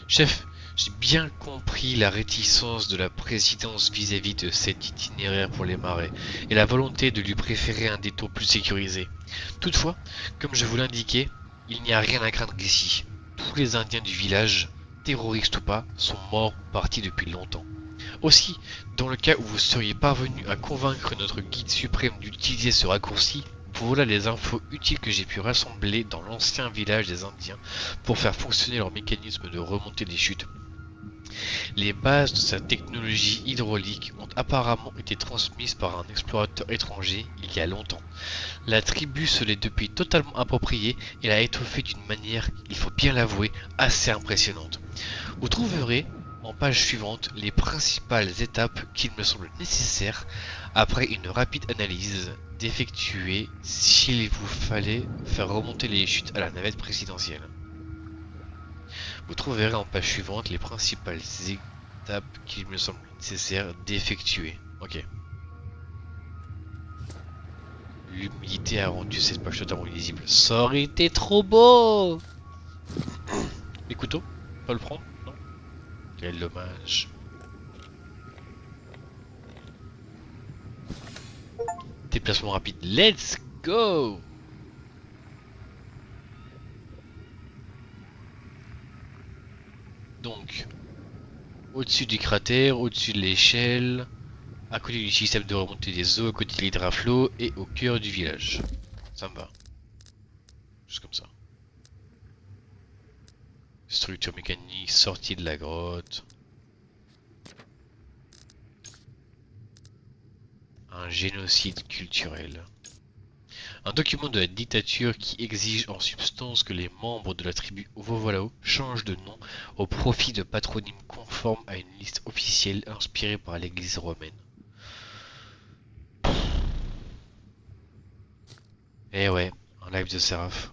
Chef, J'ai bien compris la réticence de la présidence vis-à-vis de cet itinéraire pour les marais et la volonté de lui préférer un détour plus sécurisé. Toutefois, comme je vous l'indiquais, il n'y a rien à craindre ici. Tous les Indiens du village, terroristes ou pas, sont morts ou partis depuis longtemps. Aussi, dans le cas où vous seriez parvenu à convaincre notre guide suprême d'utiliser ce raccourci, voilà les infos utiles que j'ai pu rassembler dans l'ancien village des Indiens pour faire fonctionner leur mécanisme de remontée des chutes. Les bases de sa technologie hydraulique ont apparemment été transmises par un explorateur étranger il y a longtemps. La tribu se l'est depuis totalement appropriée et l'a étoffée d'une manière, il faut bien l'avouer, assez impressionnante. Vous trouverez en page suivante les principales étapes qu'il me semble nécessaire, après une rapide analyse, d'effectuer s'il vous fallait faire remonter les chutes à la navette présidentielle. Vous trouverez en page suivante les principales étapes qu'il me semble nécessaire d'effectuer. Ok. L'humidité a rendu cette page totalement illisible. Ça aurait été trop beau. Les couteaux, pas le prendre, non? Quel dommage. Déplacement rapide, let's go! Donc, au-dessus du cratère, au-dessus de l'échelle, à côté du système de remontée des eaux, à côté de l'hydraflow et au cœur du village. Ça me va. Juste comme ça. Structure mécanique, sortie de la grotte. Un génocide culturel. Un document de la dictature qui exige en substance que les membres de la tribu Vovolao changent de nom au profit de patronymes conformes à une liste officielle inspirée par l'église romaine. Eh ouais, un live de Seraph.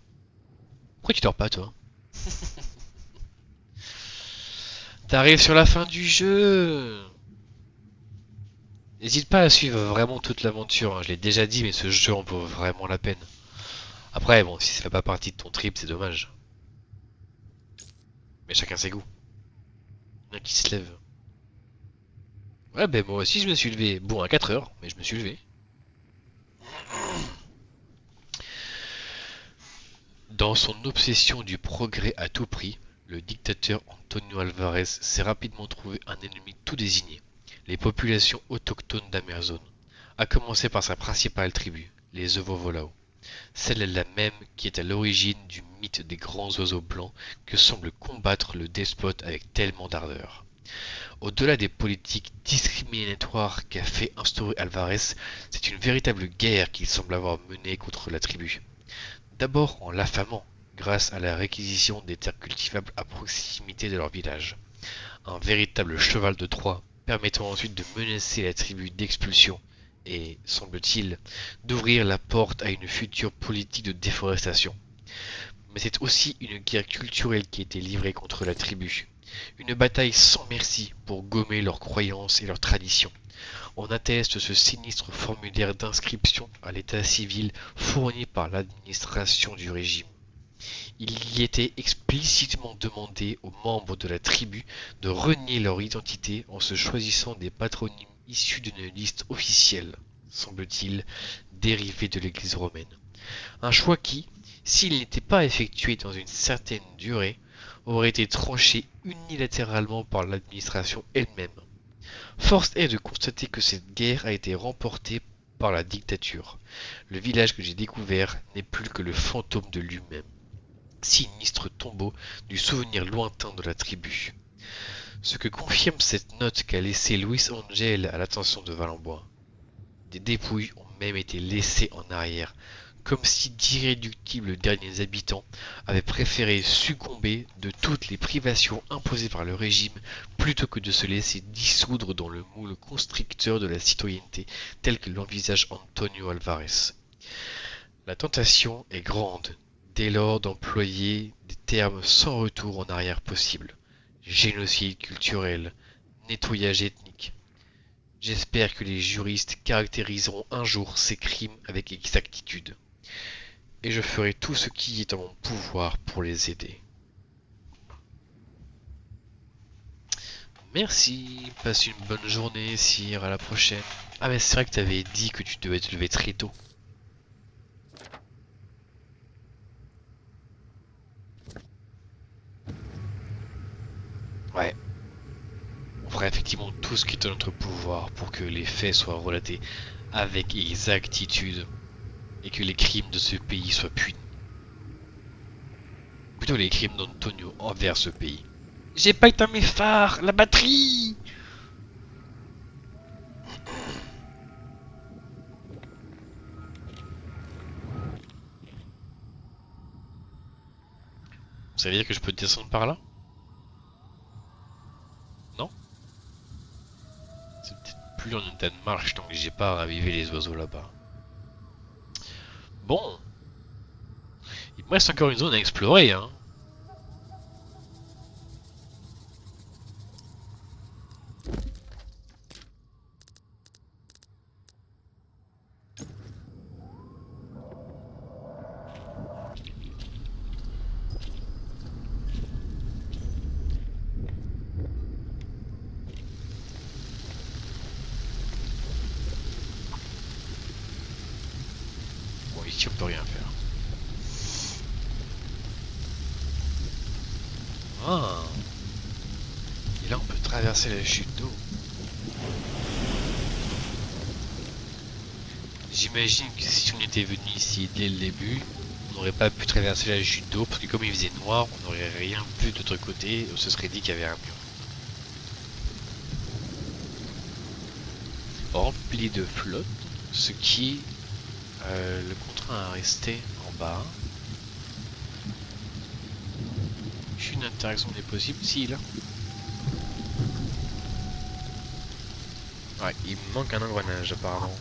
Pourquoi tu dors pas toi? T'arrives sur la fin du jeu. N'hésite pas à suivre vraiment toute l'aventure, hein. Je l'ai déjà dit, mais ce jeu en vaut vraiment la peine. Après, bon, si ça fait pas partie de ton trip, c'est dommage. Mais chacun ses goûts. Il y en a qui se lève. Ouais, ben moi aussi je me suis levé. Bon, à 4 heures, mais je me suis levé. Dans son obsession du progrès à tout prix, le dictateur Antonio Alvarez s'est rapidement trouvé un ennemi tout désigné, les populations autochtones d'Amazon, à commencer par sa principale tribu, les Evovolao. Celle-là même qui est à l'origine du mythe des grands oiseaux blancs que semble combattre le despote avec tellement d'ardeur. Au-delà des politiques discriminatoires qu'a fait instaurer Alvarez, c'est une véritable guerre qu'il semble avoir menée contre la tribu. D'abord en l'affamant, grâce à la réquisition des terres cultivables à proximité de leur village. Un véritable cheval de Troie, permettant ensuite de menacer la tribu d'expulsion et, semble-t-il, d'ouvrir la porte à une future politique de déforestation. Mais c'est aussi une guerre culturelle qui a été livrée contre la tribu. Une bataille sans merci pour gommer leurs croyances et leurs traditions. On atteste ce sinistre formulaire d'inscription à l'état civil fourni par l'administration du régime. Il y était explicitement demandé aux membres de la tribu de renier leur identité en se choisissant des patronymes issus d'une liste officielle, semble-t-il, dérivée de l'Église romaine. Un choix qui, s'il n'était pas effectué dans une certaine durée, aurait été tranché unilatéralement par l'administration elle-même. Force est de constater que cette guerre a été remportée par la dictature. Le village que j'ai découvert n'est plus que le fantôme de lui-même. Sinistre tombeau du souvenir lointain de la tribu. Ce que confirme cette note qu'a laissée Luis Angel à l'attention de Valenbois. Des dépouilles ont même été laissées en arrière, comme si d'irréductibles derniers habitants avaient préféré succomber de toutes les privations imposées par le régime plutôt que de se laisser dissoudre dans le moule constricteur de la citoyenneté tel que l'envisage Antonio Alvarez. La tentation est grande, dès lors d'employer des termes sans retour en arrière possible. Génocide culturel, nettoyage ethnique. J'espère que les juristes caractériseront un jour ces crimes avec exactitude. Et je ferai tout ce qui est en mon pouvoir pour les aider. Merci, passe une bonne journée, sire, à la prochaine. Ah mais c'est vrai que t'avais dit que tu devais te lever très tôt. Ouais, on fera effectivement tout ce qui est en notre pouvoir pour que les faits soient relatés avec exactitude et que les crimes de ce pays soient punis. Plutôt les crimes d'Antonio envers ce pays. J'ai pas éteint mes phares, la batterie! Ça veut dire que je peux descendre par là? Non? C'est peut-être plus en état de marche tant que j'ai pas ravivé les oiseaux là-bas. Bon, il me reste encore une zone à explorer, hein. Bon, ici on peut rien faire. Ah, et là on peut traverser la chute d'eau. J'imagine que si on était venu ici dès le début, on n'aurait pas pu traverser la chute d'eau parce que comme il faisait noir, on n'aurait rien vu de l'autre côté, on se serait dit qu'il y avait un mur. Rempli de flotte, ce qui le contraint à rester en bas. Une interaction est possible, si là. Ouais, il me manque un engrenage apparemment.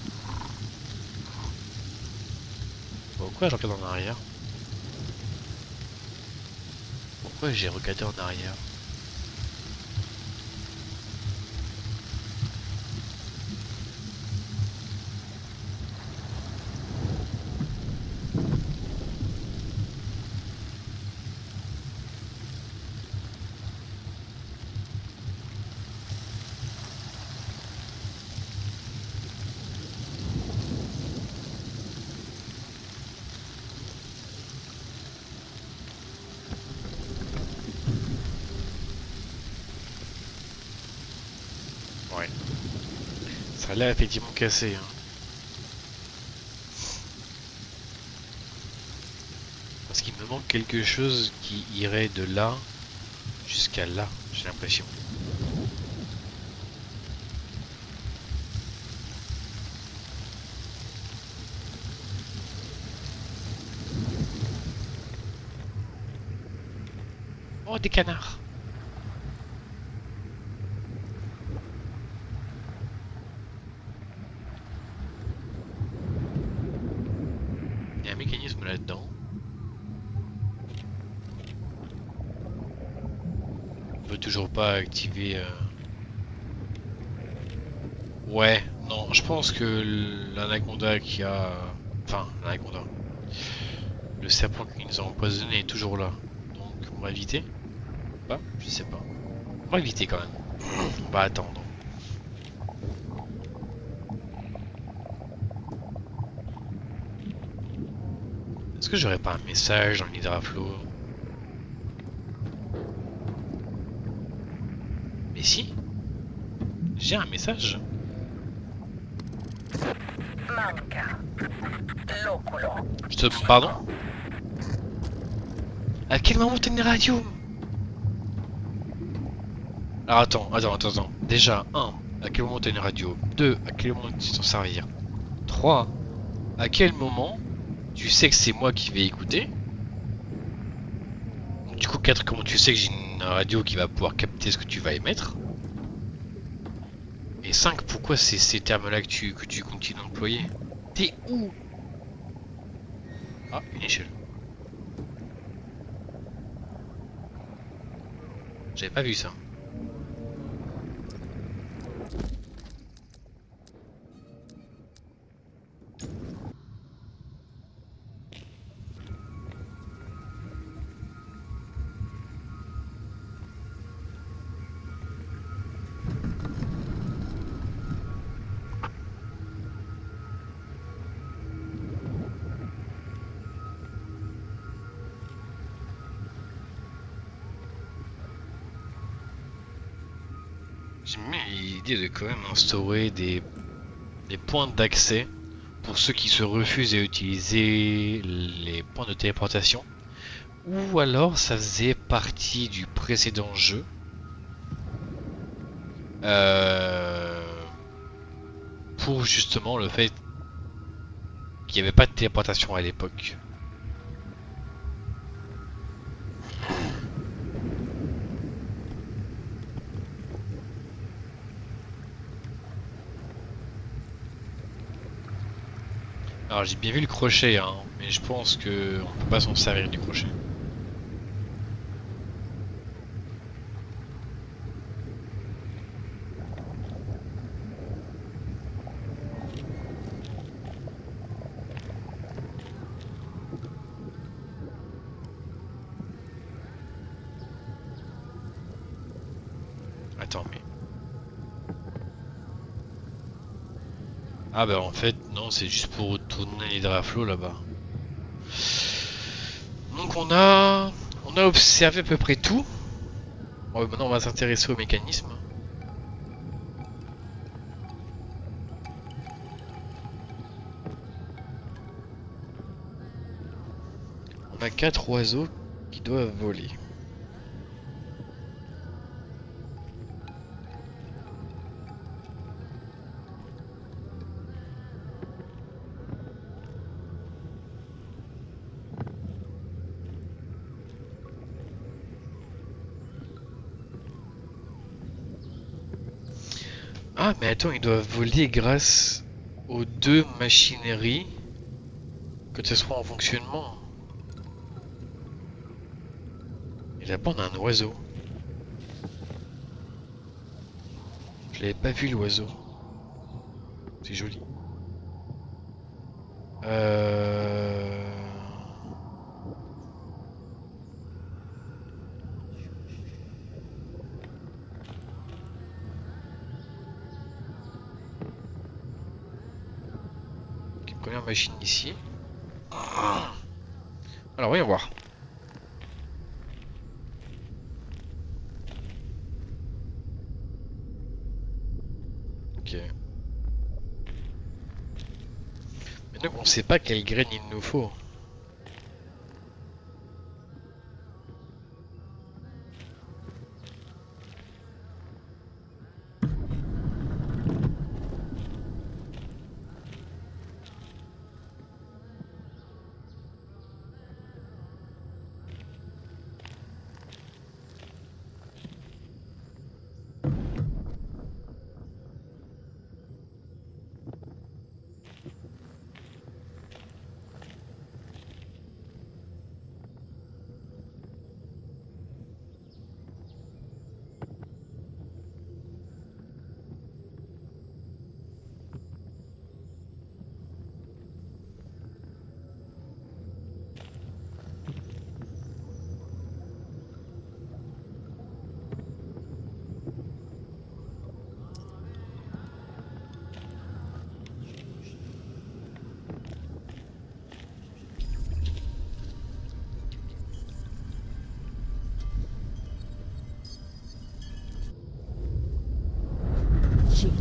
Pourquoi je regarde en arrière? Pourquoi j'ai regardé en arrière? Ouais. Ça a l'air effectivement cassé, hein. Parce qu'il me manque quelque chose qui irait de là jusqu'à là, j'ai l'impression. Oh, des canards! Il y a un mécanisme là-dedans. On peut toujours pas activer... Ouais, non, je pense que l'anaconda qui a... Enfin, l'anaconda. Le serpent qui nous a empoisonné est toujours là. Donc, on va éviter? Pas? Je sais pas. On va éviter quand même. On va attendre. Est-ce que j'aurais pas un message dans l'hydraflow? Mais si, j'ai un message. Manca. Loculo. Je te demande pardon? À quel moment t'as une radio? Alors attends. Déjà, 1. À quel moment t'as une radio? 2. À quel moment tu t'en servir? 3. À quel moment tu sais que c'est moi qui vais écouter? Du coup, 4. Comment tu sais que j'ai une radio qui va pouvoir capter ce que tu vas émettre? Et 5. Pourquoi c'est ces termes-là que tu continues d'employer? T'es où? Ah, une échelle. J'avais pas vu ça. J'aime bien l'idée de quand même instaurer des points d'accès pour ceux qui se refusent à utiliser les points de téléportation. Ou alors ça faisait partie du précédent jeu. Euh, pour justement le fait qu'il n'y avait pas de téléportation à l'époque. Alors j'ai bien vu le crochet, hein, mais je pense que on peut pas s'en servir du crochet. Attends, mais... Ah bah en fait, non, c'est juste pour retourner l'hydraflow là-bas. Donc on a observé à peu près tout. Bon, maintenant on va s'intéresser au mécanisme. On a 4 oiseaux qui doivent voler. Ah mais attends, ils doivent voler grâce aux deux machineries que ce soit en fonctionnement. Et là-bas on a un oiseau. Je l'avais pas vu l'oiseau. C'est joli. Euh... Ok, première machine ici. Alors voyons voir. Ok. Mais donc on sait pas quelle graine il nous faut. Chico.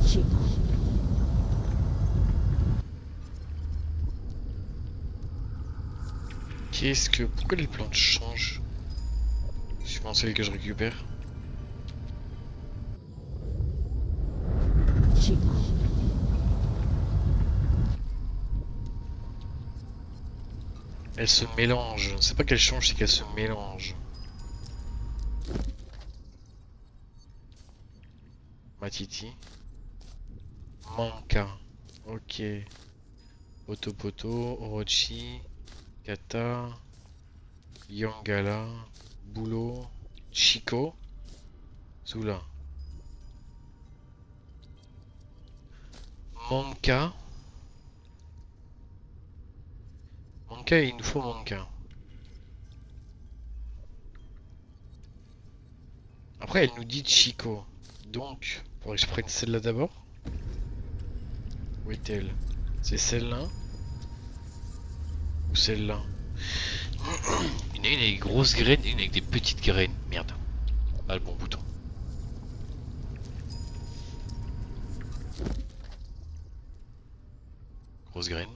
Chico. Qu'est-ce que... Pourquoi les plantes changent suivant celles que je récupère? Chico. Elles se mélangent. C'est pas qu'elles changent, c'est qu'elles se mélangent. Matiti. Manka. Ok. Poto Poto. Orochi. Kata. Yangala. Bulo. Chico. Zula. Manka. Manka, il nous faut Manka. Après, elle nous dit Chico. Donc, faudrait que je prenne celle-là d'abord. Où est-elle? C'est celle-là. Ou celle-là. Il y en a une avec des grosses graines et une avec des petites graines. Merde. Pas le bon bouton. Grosse graine.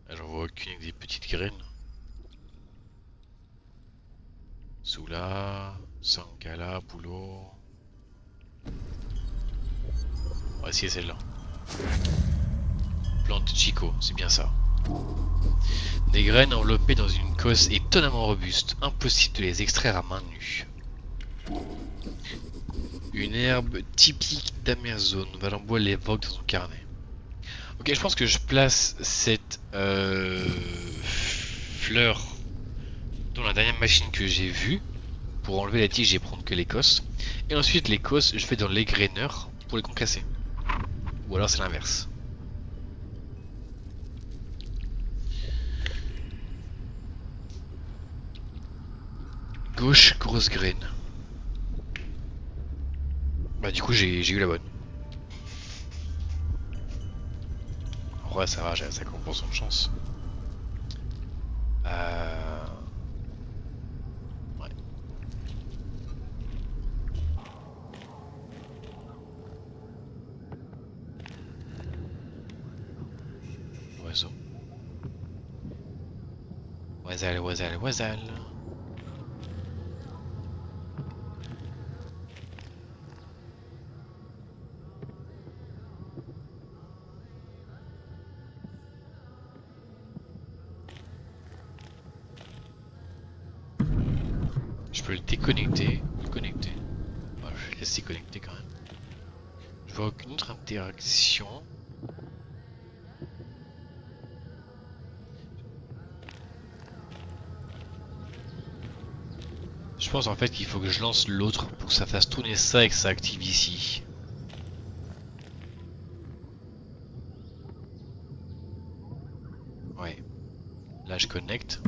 Ah, j'en vois aucune avec des petites graines. Soula, Sangala, Boulot. On va essayer celle-là. Plante Chico, c'est bien ça. Des graines enveloppées dans une cosse étonnamment robuste. Impossible de les extraire à main nue. Une herbe typique d'Amazon. Valambois l'évoque dans son carnet. Ok, je pense que je place cette fleur dans la dernière machine que j'ai vue. Pour enlever la tige et prendre que l'écosse. Et ensuite l'écosse, je fais dans l'égraineur pour les concasser. Ou alors c'est l'inverse. Gauche, grosse graine. Bah du coup j'ai eu la bonne. En vrai ça va, j'ai 50% de chance. Ouais. Oiseau. Oisal, oisal, oisal. Je peux le déconnecter, le connecter. Voilà, je vais le laisser connecter quand même. Je vois aucune autre interaction. Je pense en fait qu'il faut que je lance l'autre pour que ça fasse tourner ça et que ça active ici. Ouais. Là je connecte.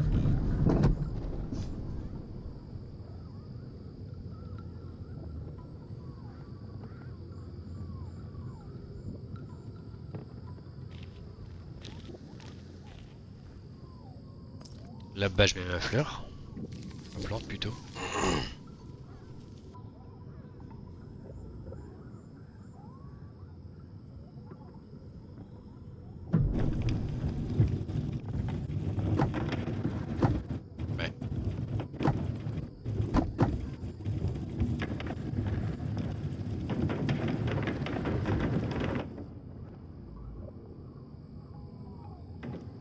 Là-bas je mets ma fleur. Ma plante plutôt. Ouais.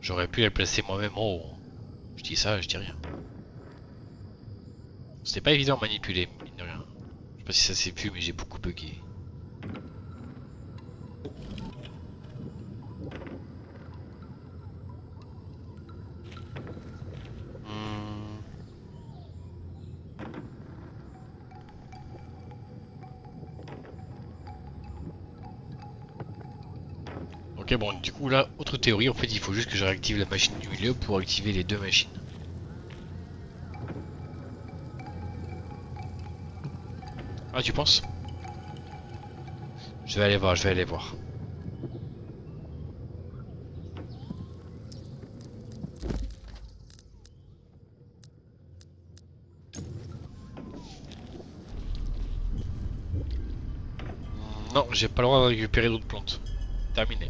J'aurais pu la placer moi-même en haut. Je dis ça, je dis rien. C'était pas évident à manipuler, mine de rien. Je sais pas si ça s'est vu, mais j'ai beaucoup bugué. Hmm. Ok, bon, du coup, là, autre théorie, en fait, il faut juste que je réactive la machine du milieu pour activer les deux machines. Ah, tu penses? Je vais aller voir, je vais aller voir. Non, j'ai pas le droit de récupérer d'autres plantes. Terminé.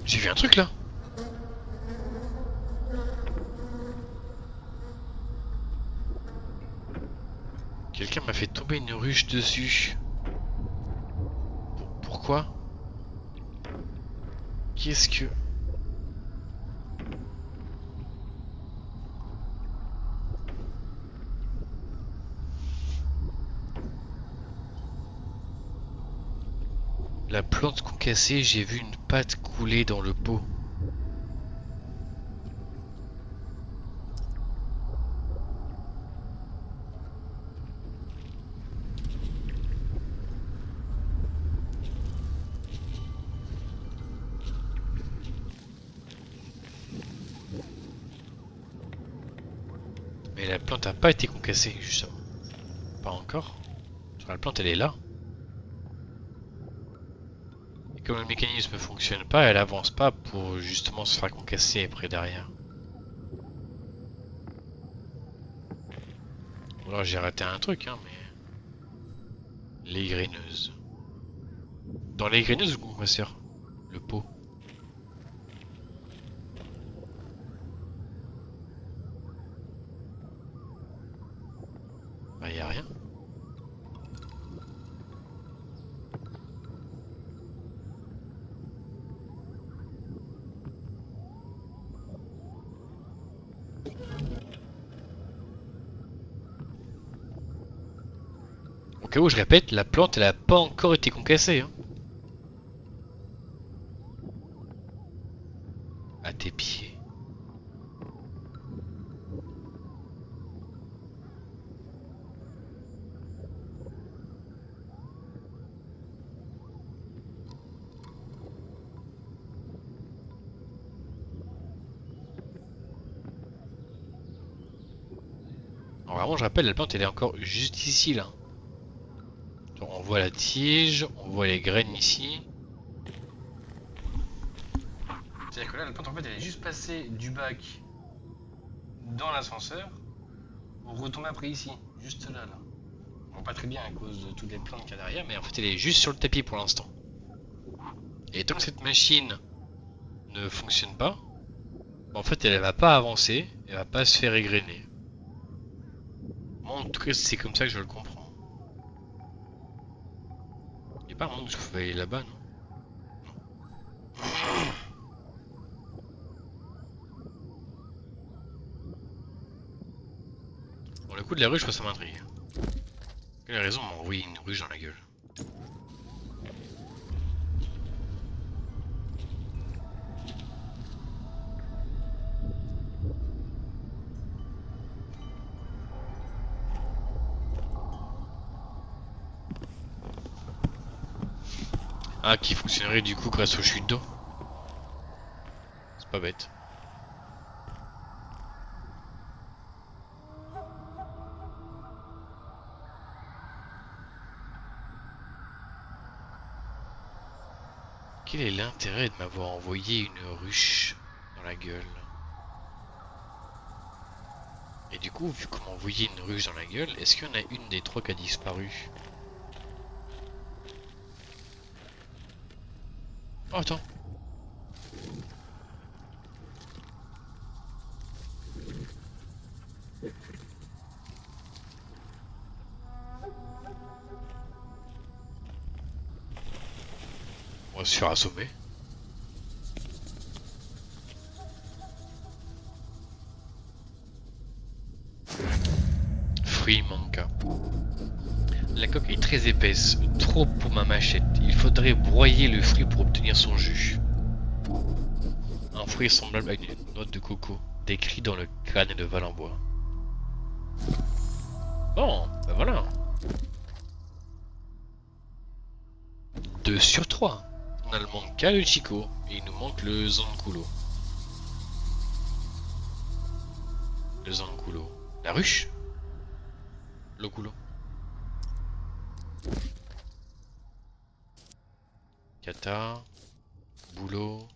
J'ai vu un truc là. Quelqu'un m'a fait tomber une ruche dessus. Pourquoi? Qu'est-ce que... La plante concassée, j'ai vu une patte couler dans le pot. Mais la plante a pas été concassée, justement. Pas encore. La plante, elle est là. Et comme le mécanisme fonctionne pas, elle avance pas pour justement se faire concasser après derrière. Ou alors j'ai raté un truc, hein, mais... Les graineuses. Dans les graineuses ou ma sœur? Le pot. Bah y a rien. Au cas où je répète, la plante elle a pas encore été concassée. Hein. À tes pieds. Alors vraiment je rappelle, la plante elle est encore juste ici là. Genre, on voit la tige, on voit les graines ici. C'est-à-dire que là la plante en fait elle est juste passée du bac dans l'ascenseur pour retomber après ici, juste là là. On voit pas très bien à cause de toutes les plantes qu'il y a derrière, mais en fait elle est juste sur le tapis pour l'instant. Et tant que cette machine ne fonctionne pas, en fait elle va pas avancer, elle va pas se faire égrener. Moi en tout cas c'est comme ça que je le comprends. Il y a pas un moment que je pouvais aller là-bas, non? Bon, le coup de la ruche, ça m'intrigue. Quelle raison m'a envoyé une ruche dans la gueule? Ah, qui fonctionnerait du coup grâce aux chutes d'eau. C'est pas bête. Quel est l'intérêt de m'avoir envoyé une ruche dans la gueule? Et du coup, vu qu'on m'a envoyé une ruche dans la gueule, est-ce qu'il y en a une des trois qui a disparu? Oh, attends. On va se faire assommer. Fruit manca. La coque est très épaisse, trop pour ma machette. Il faudrait broyer le fruit pour obtenir son jus. Un fruit semblable à une noix de coco, décrit dans le crâne de Valenbois. Bon, ben voilà. 2 sur 3. On a le manca, le chico, et il nous manque le zanculo. Le zanculo. La ruche? L'oculo. Kata, Boulot,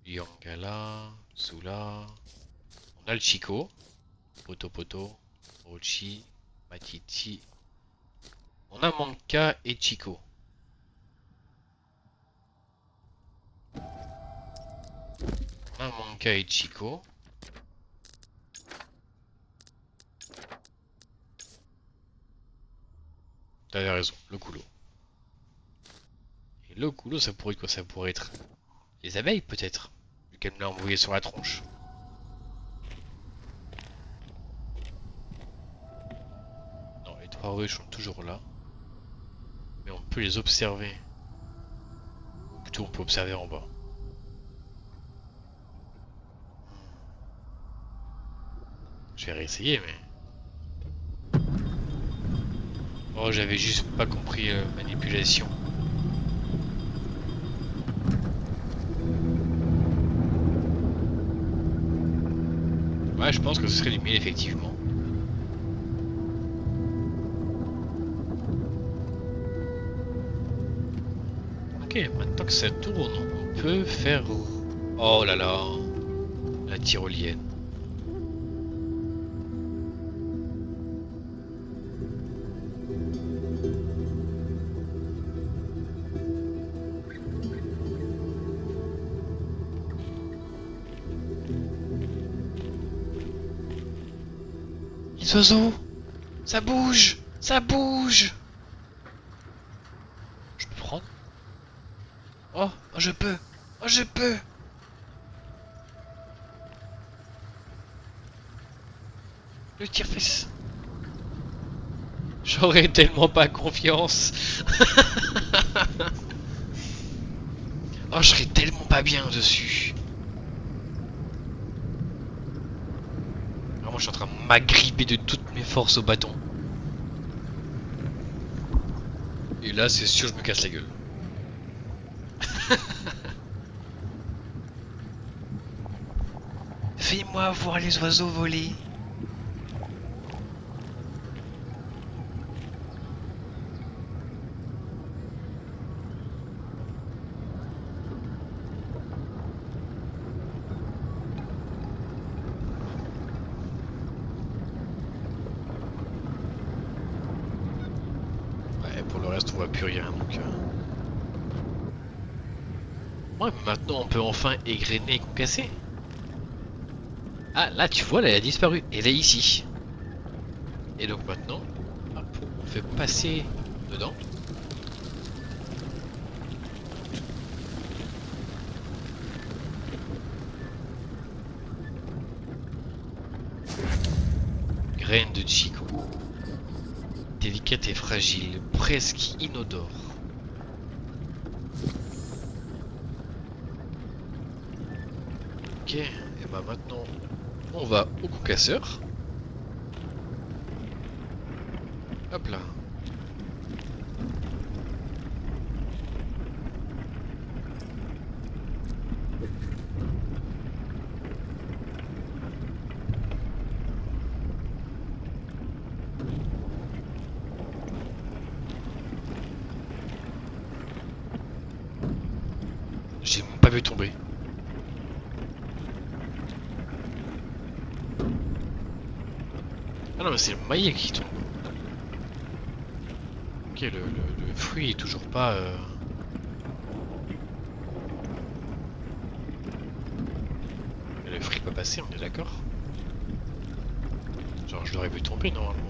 Yangala, Sula. On a le Chico, Poto Poto, Rochi, Matiti. On a Manka et Chico. On a Manka et Chico. T'avais raison, le coulo. Et le coulo, ça pourrait être quoi? Ça pourrait être les abeilles, peut-être. Vu qu'elle me l'a envoyé sur la tronche. Non, les trois ruches sont toujours là. Mais on peut les observer. Ou plutôt, on peut observer en bas. Je vais réessayer, mais... Oh, j'avais juste pas compris manipulation. Ouais, je pense que ce serait du miel, effectivement. Ok, maintenant que ça tourne, on peut faire... Oh là là, la tyrolienne. Les oiseaux, ça bouge, ça bouge. Je peux prendre? Oh, je peux, oh, je peux. Le tire-fesse. J'aurais tellement pas confiance. Oh, je serais tellement pas bien dessus. Vraiment, je suis en train de m'agripper de toutes mes forces au bâton. Et là, c'est sûr, je me casse la gueule. Fais-moi voir les oiseaux voler. Ouais, pour le reste, on voit plus rien, donc... Ouais, mais maintenant, on peut enfin égrener et concasser. Ah, là, tu vois, elle a disparu. Elle est ici. Et donc maintenant, hop, on fait passer dedans. Graine de Chico. Délicate et fragile, presque inodore. Ok, et bah maintenant, on va au concasseur. Hop là. J'ai même pas vu tomber. Ah non, mais c'est le maillet qui tombe. Ok, le fruit est toujours pas... Le fruit pas passé, on est d'accord? Genre, je l'aurais vu tomber normalement.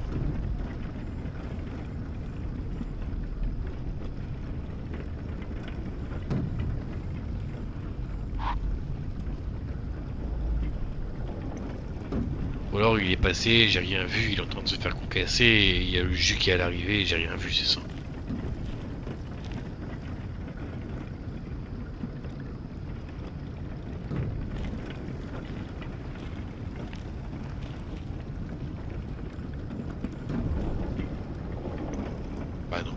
Ou alors il est passé, j'ai rien vu, il est en train de se faire concasser, et il y a le jus qui est à l'arrivée, j'ai rien vu, c'est ça. Bah non.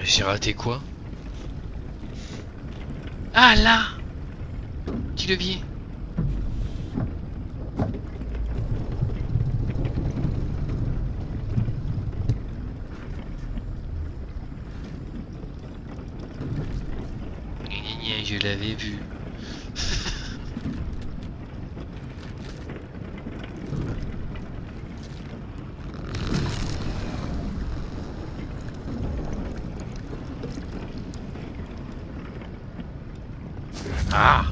J'ai raté quoi? Ah là! Petit levier. Gna gna gna, je l'avais vu. Ah!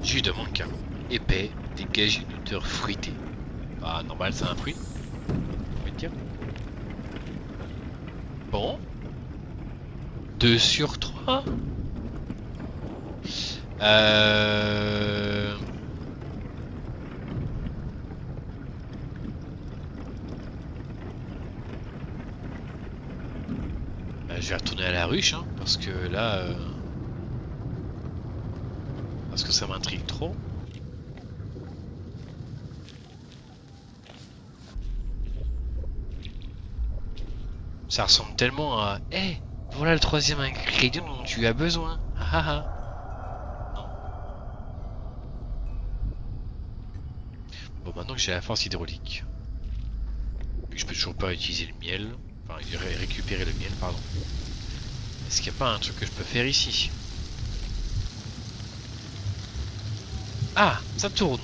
Jus de manca. Épais, dégage une odeur fruitée. Ah, normal, c'est un fruit. On va dire. Bon. 2 sur 3. Bah, je vais retourner à la ruche, hein, parce que là... Parce que ça m'intrigue trop. Ça ressemble tellement à... Eh, voilà le troisième ingrédient dont tu as besoin. Ah ah ah. Non. Bon, maintenant que j'ai la force hydraulique, puis je peux toujours pas utiliser le miel, enfin récupérer le miel, pardon. Est-ce qu'il n'y a pas un truc que je peux faire ici? Ah, ça tourne.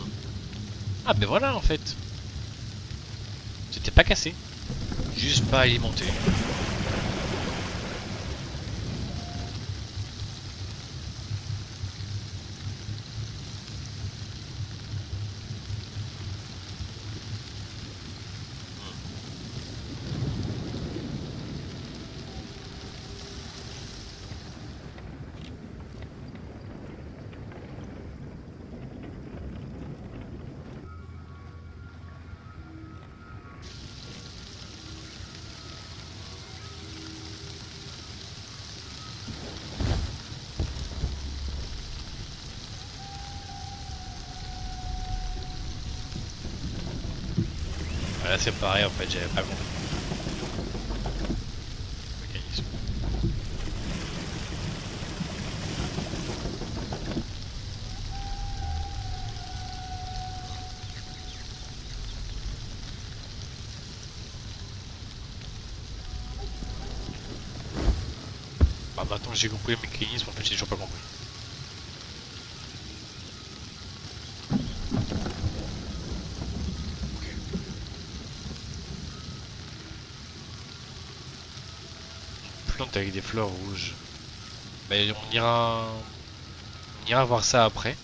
Ah, ben voilà en fait. C'était pas cassé. Juste pas alimenté. Voilà, c'est pareil en fait, j'avais pas compris le mécanisme. Bah maintenant que j'ai compris le mécanisme, en fait j'ai toujours pas compris. Plante avec des fleurs rouges. Mais on ira voir ça après.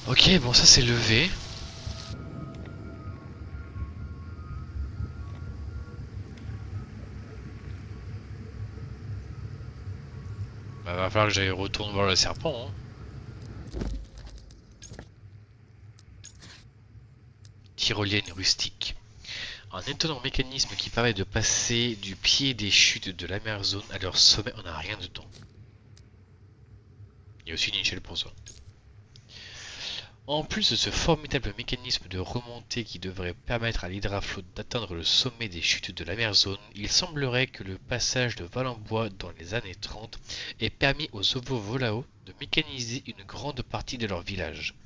Ok, bon ça c'est levé. Bah, va falloir que j'aille retourner voir le serpent. Hein. Tyrolienne rustique. Un étonnant mécanisme qui permet de passer du pied des chutes de l'Amazone à leur sommet en un rien de temps. Il y a aussi une échelle pour ça. En plus de ce formidable mécanisme de remontée qui devrait permettre à l'hydraflotte d'atteindre le sommet des chutes de l'Amazone, il semblerait que le passage de Valenbois dans les années 30 ait permis aux Ovo-Volao de mécaniser une grande partie de leur village.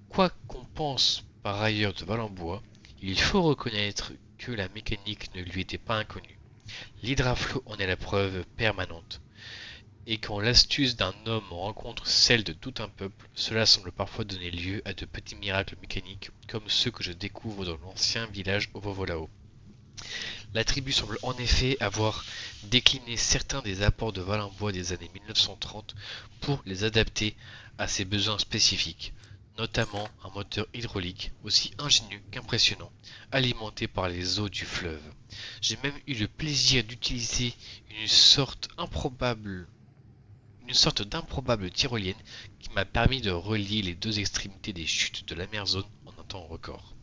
Quoi qu'on pense par ailleurs de Valenbois, il faut reconnaître que la mécanique ne lui était pas inconnue. L'hydraflot en est la preuve permanente. Et quand l'astuce d'un homme rencontre celle de tout un peuple, cela semble parfois donner lieu à de petits miracles mécaniques comme ceux que je découvre dans l'ancien village Ovo-Volao. La tribu semble en effet avoir décliné certains des apports de Valenbois des années 1930 pour les adapter à ses besoins spécifiques, notamment un moteur hydraulique aussi ingénieux qu'impressionnant, alimenté par les eaux du fleuve. J'ai même eu le plaisir d'utiliser une sorte d'improbable tyrolienne qui m'a permis de relier les deux extrémités des chutes de l'Amazone en un temps record.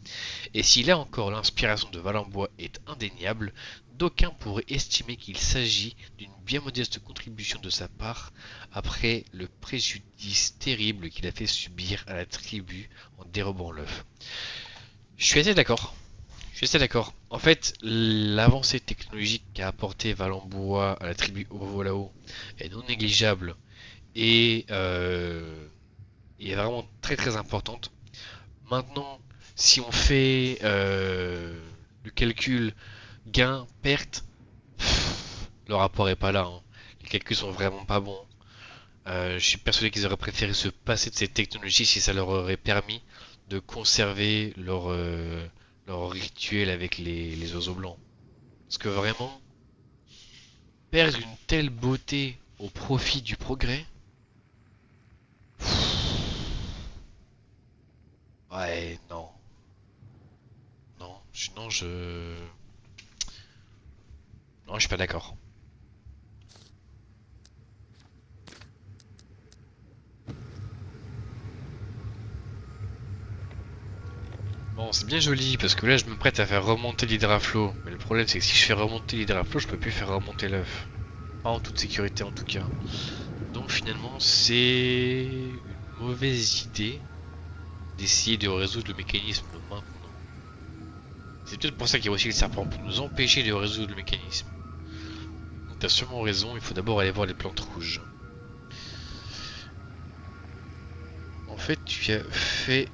Et si là encore l'inspiration de Valenbois est indéniable, d'aucuns pourraient estimer qu'il s'agit d'une bien modeste contribution de sa part après le préjudice terrible qu'il a fait subir à la tribu en dérobant l'œuf. Je suis assez d'accord. Je suis assez d'accord. En fait, l'avancée technologique qu'a apporté Valenbois à la tribu Ovo-Volao est non négligeable et est vraiment très très importante. Maintenant, si on fait le calcul gain-perte, le rapport est pas là. Hein. Les calculs sont vraiment pas bons. Je suis persuadé qu'ils auraient préféré se passer de cette technologie si ça leur aurait permis de conserver leur rituel avec les oiseaux blancs. Parce que vraiment, perdre une telle beauté au profit du progrès, ouais, non. Non, non, non, je suis pas d'accord. Bon, c'est bien joli parce que là je me prête à faire remonter l'hydraflow. Mais le problème c'est que si je fais remonter l'hydraflow, je peux plus faire remonter l'œuf. Pas en toute sécurité en tout cas. Donc finalement c'est une mauvaise idée d'essayer de résoudre le mécanisme maintenant. C'est peut-être pour ça qu'il y a aussi le serpent, pour nous empêcher de résoudre le mécanisme. Donc t'as sûrement raison, il faut d'abord aller voir les plantes rouges. En fait tu as fait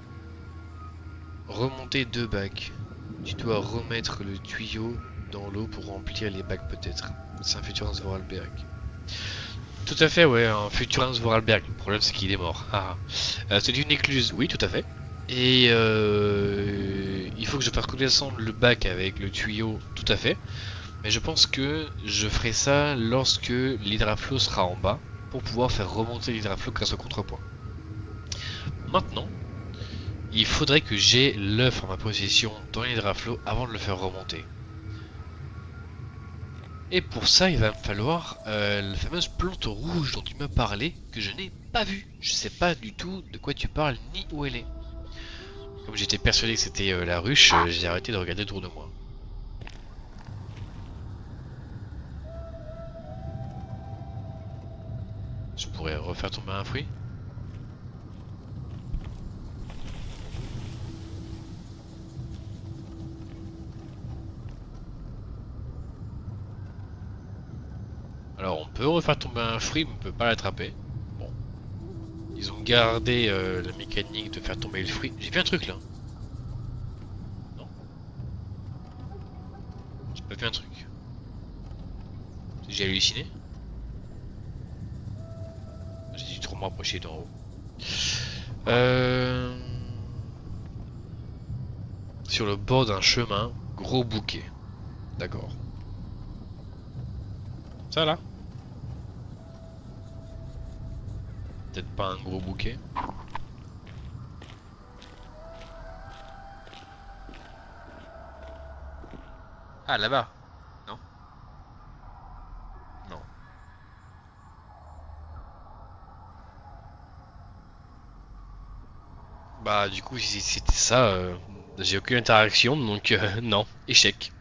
remonter 2 bacs. Tu dois remettre le tuyau dans l'eau pour remplir les bacs peut-être. C'est un Futurance Vorarlberg. Tout à fait, ouais, un Futurance Vorarlberg. Le problème c'est qu'il est mort. C'est une écluse, oui, tout à fait. Et il faut que je fasse redescendre le bac avec le tuyau, tout à fait. Mais je pense que je ferai ça lorsque l'hydraflow sera en bas pour pouvoir faire remonter l'hydraflow grâce au contrepoids. Maintenant, il faudrait que j'ai l'œuf en ma possession dans l'hydraflow avant de le faire remonter. Et pour ça, il va me falloir la fameuse plante rouge dont tu m'as parlé, que je n'ai pas vue. Je sais pas du tout de quoi tu parles, ni où elle est. Comme j'étais persuadé que c'était la ruche, j'ai arrêté de regarder autour de moi. Je pourrais refaire tomber un fruit? Alors on peut refaire tomber un fruit, mais on peut pas l'attraper. Bon. Ils ont gardé la mécanique de faire tomber le fruit. J'ai vu un truc là. Non. J'ai pas vu un truc. J'ai halluciné? J'ai dû trop m'approcher d'en haut. Sur le bord d'un chemin, gros bouquet. D'accord. Ça là? Peut-être pas un gros bouquet. Ah là-bas? Non? Non. Bah du coup si c'était ça, j'ai aucune interaction donc non, échec.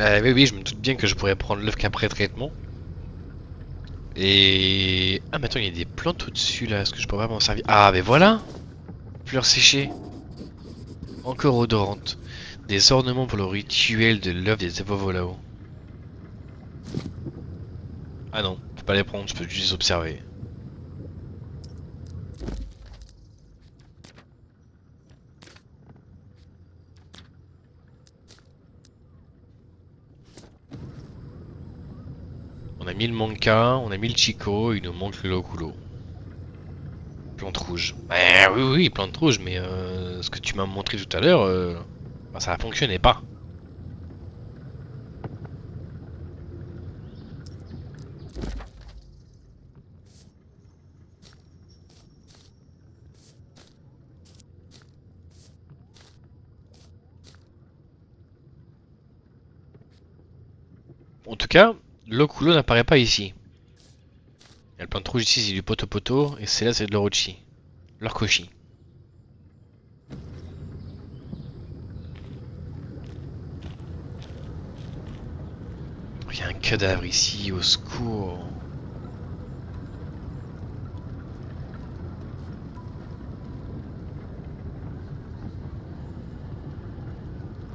Oui, oui, je me doute bien que je pourrais prendre l'œuf qu'après traitement. Et... Ah, mais attends, il y a des plantes au-dessus, là. Est-ce que je pourrais m'en servir? Ah, mais voilà! Fleurs séchées. Encore odorantes. Des ornements pour le rituel de l'œuf des Evovolao. Ah non, je peux pas les prendre, je peux juste les observer. On a mis le manka, on a mis le chico, il nous manque le loculo. Plante rouge. Oui, oui, plante rouge, mais ce que tu m'as montré tout à l'heure, bah, ça fonctionnait pas. En tout cas, le loculo n'apparaît pas ici. Il y a le plante rouge ici, c'est du poto-poto, et c'est là, c'est de l'orochi. L'orkoshi. Il y a un cadavre ici, au secours.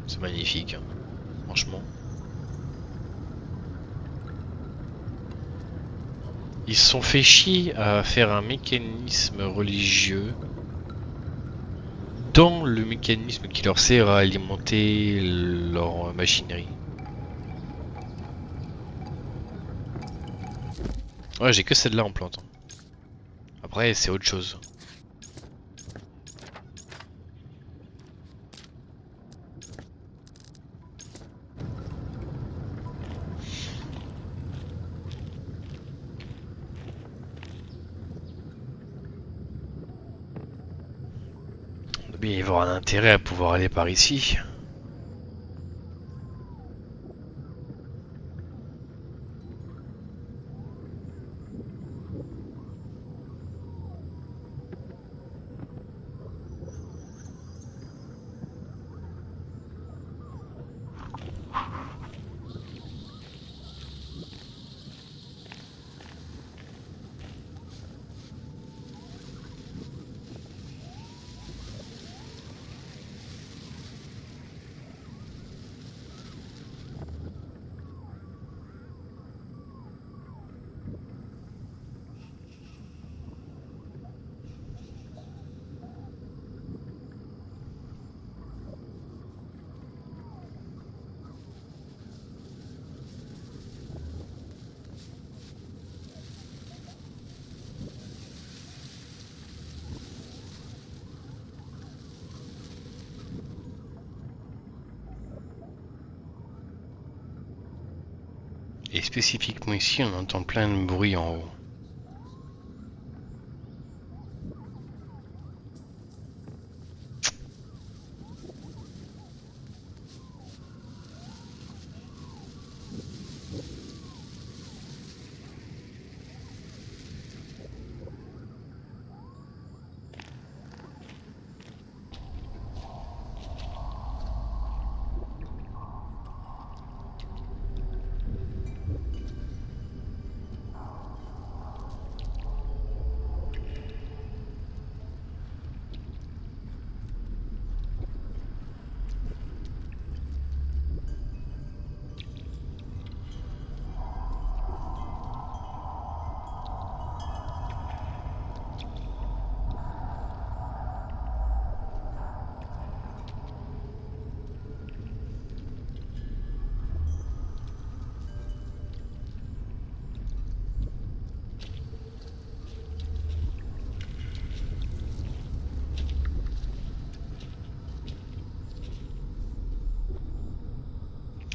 C'est magnifique, hein, franchement. Ils se sont fait chier à faire un mécanisme religieux dans le mécanisme qui leur sert à alimenter leur machinerie. Ouais, j'ai que celle-là en plante. Après, c'est autre chose. On doit bien y avoir un intérêt à pouvoir aller par ici. Et spécifiquement ici, on entend plein de bruit en haut.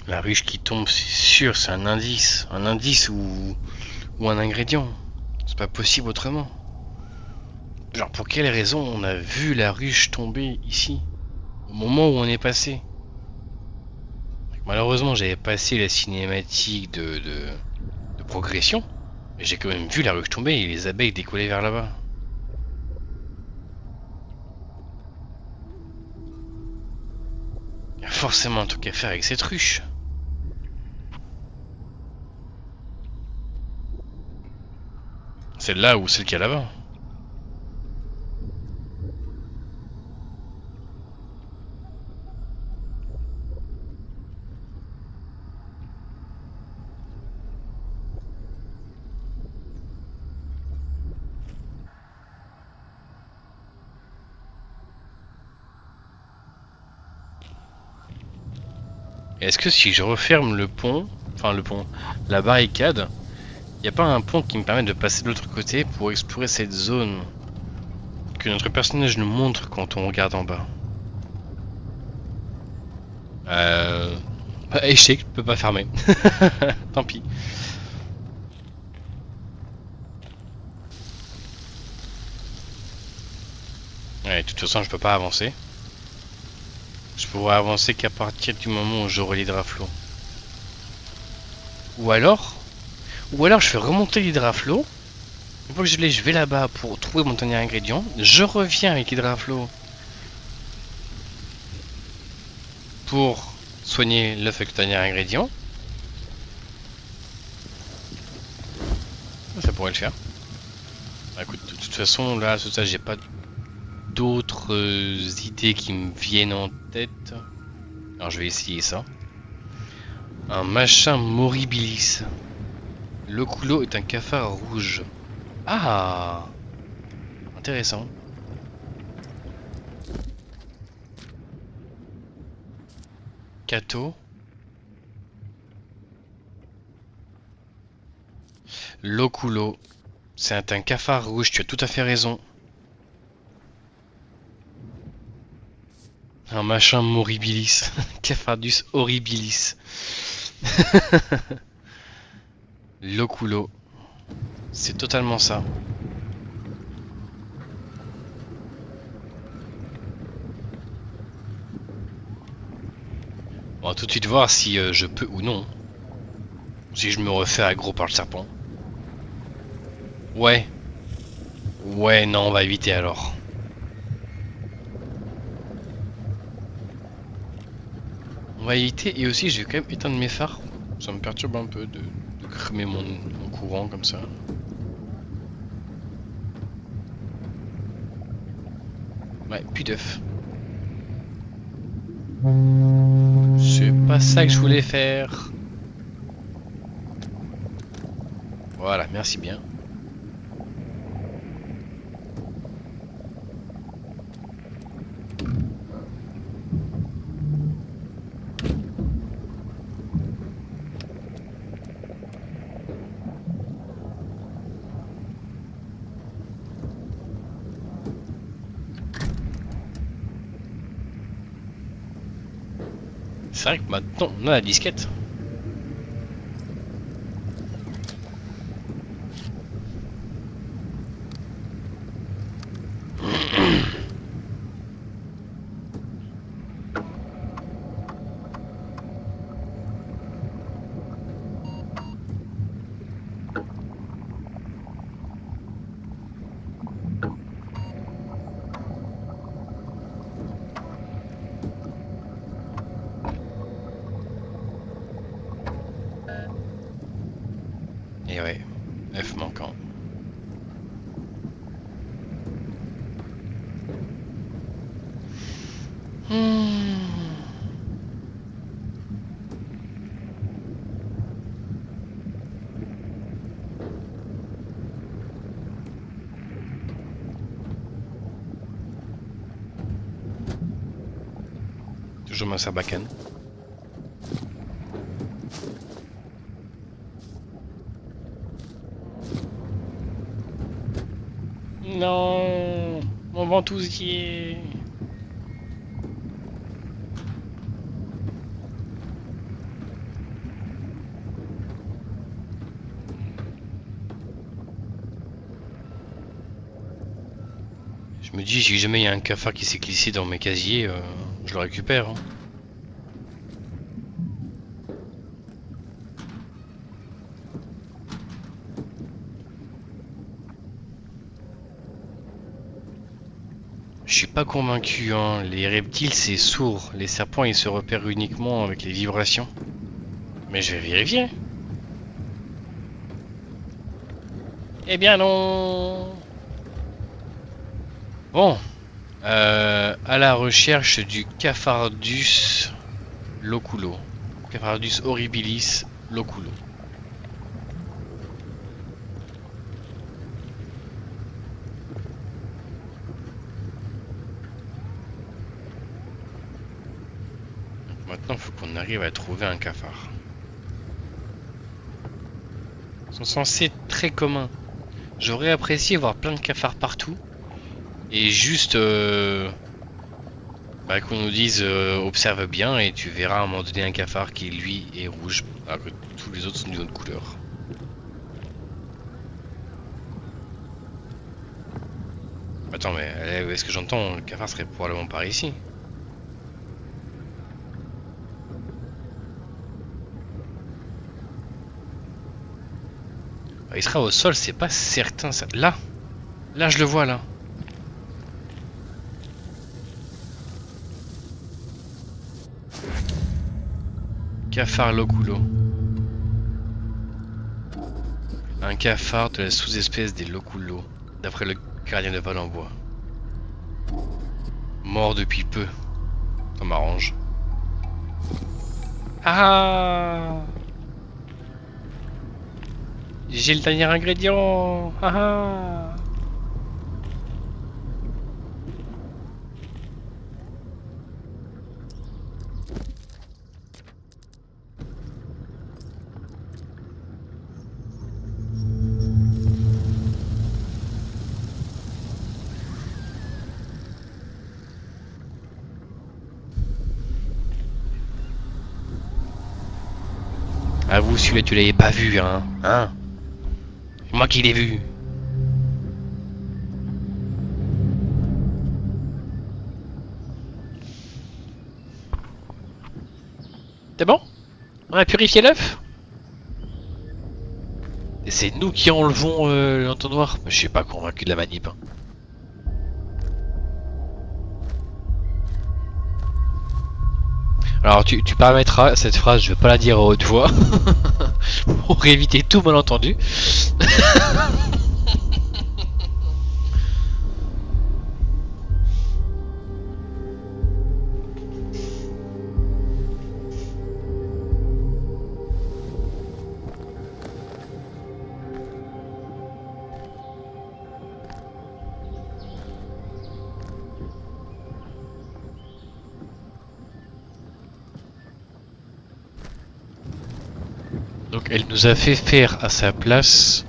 La ruche qui tombe, c'est sûr, c'est un indice. Un indice ou un ingrédient. C'est pas possible autrement. Genre, pour quelle raison on a vu la ruche tomber ici, au moment où on est passé? Malheureusement, j'avais passé la cinématique de progression, mais j'ai quand même vu la ruche tomber et les abeilles décoller vers là-bas. Il y a forcément un truc à faire avec cette ruche. Celle-là ou celle qui est là-bas. Est-ce que si je referme le pont, enfin le pont, la barricade, y a pas un pont qui me permet de passer de l'autre côté pour explorer cette zone que notre personnage nous montre quand on regarde en bas? Bah, échec, je peux pas fermer. Tant pis. Ouais, de toute façon, je peux pas avancer. Je pourrais avancer qu'à partir du moment où j'aurai l'hydraflow. Ou alors je fais remonter l'hydraflow. Une fois que je l'ai, je vais là-bas pour trouver mon dernier ingrédient. Je reviens avec l'hydraflow pour soigner l'œuf avec le dernier ingrédient. Ça pourrait le faire. Bah, écoute, de toute façon, là, tout ça, j'ai pas d'autres idées qui me viennent en tête. Alors, je vais essayer ça. Un machin moribilis. L'oculo est un cafard rouge. Ah, intéressant. Cato. L'oculo. C'est un cafard rouge, tu as tout à fait raison. Un machin moribilis. Cafardus horribilis. L'oculo. C'est totalement ça. On va tout de suite voir si je peux ou non. Si je me refais aggro par le serpent. Ouais. Ouais, non, on va éviter alors. On va éviter et aussi je vais quand même éteindre mes phares. Ça me perturbe un peu de cramer mon courant comme ça. Ouais, plus d'œufs. C'est pas ça que je voulais faire. Voilà, merci bien. C'est vrai que maintenant on a la disquette. Et ouais, œuf manquant. Toujours ma sarbacane. Non, mon ventousier. Je me dis, si jamais il y a un cafard qui s'est glissé dans mes casiers, je le récupère. Hein. Je suis pas convaincu, hein. Les reptiles c'est sourd, les serpents ils se repèrent uniquement avec les vibrations. Mais je vais vérifier. Eh bien non. Bon. À la recherche du Caphardus loculo. Caphardus horribilis loculo. Donc maintenant, il faut qu'on arrive à trouver un cafard. Ils sont censés être très communs. J'aurais apprécié voir plein de cafards partout. Et juste qu'on nous dise observe bien et tu verras à un moment donné un cafard qui lui est rouge alors que tous les autres sont d'une autre couleur. Attends mais est-ce que j'entends le cafard serait probablement par ici? Il sera au sol, c'est pas certain ça. Là je le vois là. Cafard loculo. Un cafard de la sous-espèce des loculos, d'après le gardien de Val en Bois. Mort depuis peu. Ça m'arrange. Ah! J'ai le dernier ingrédient! Ah! Avoue, celui-là tu l'avais pas vu, hein? Hein? Moi qui l'ai vu. C'est bon? On a purifié l'œuf? Et c'est nous qui enlevons l'entonnoir? Je suis pas convaincu de la manip. Hein. Alors tu paramétras cette phrase, je vais pas la dire à haute voix. Pour éviter tout malentendu. Donc elle nous a fait faire à sa place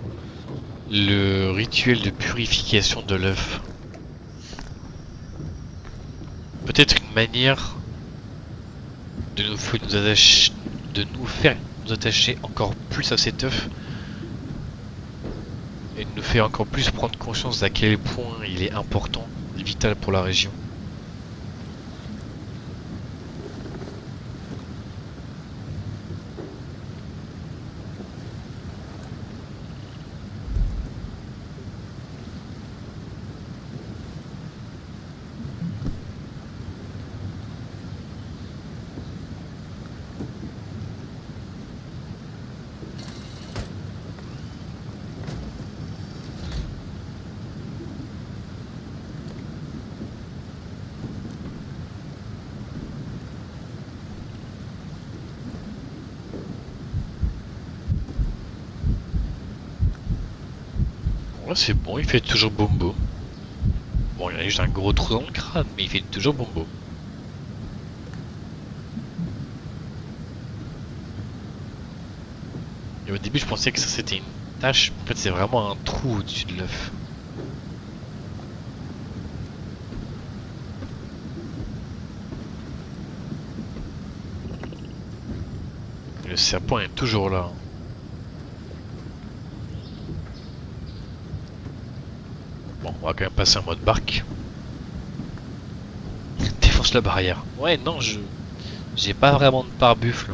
le rituel de purification de l'œuf. Peut-être une manière de nous faire nous attacher encore plus à cet œuf et de nous faire encore plus prendre conscience d'à quel point il est important et vital pour la région. Ouais, c'est bon, il fait toujours bombo. Bon, il a juste un gros trou dans le crâne, mais il fait toujours bombo. Et au début, je pensais que ça c'était une tache, mais en fait, c'est vraiment un trou au-dessus de l'œuf. Le serpent est toujours là. Bon, on va quand même passer en mode barque. Défonce la barrière. Ouais, non, j'ai pas vraiment de pare-buffle.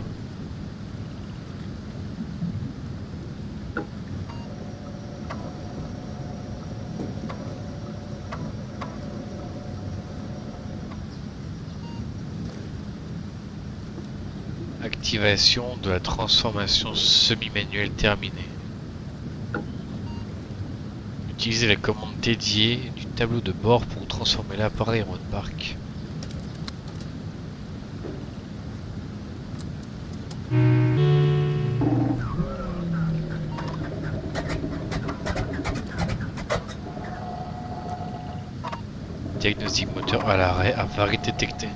Activation de la transformation semi-manuelle terminée. Utilisez la commande dédiée du tableau de bord pour transformer l'appareil en mode barque. Diagnostic moteur à l'arrêt, avarie détectée.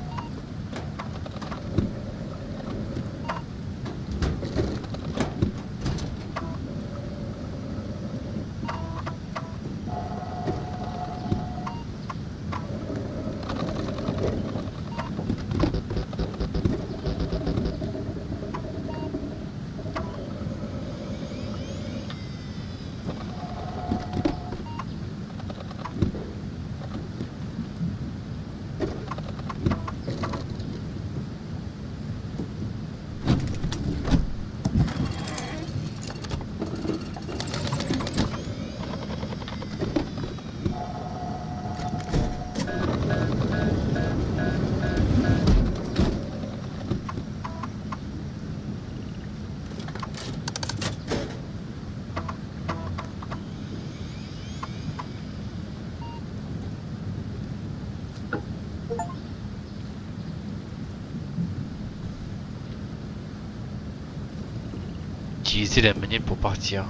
Utilisez la manette pour partir.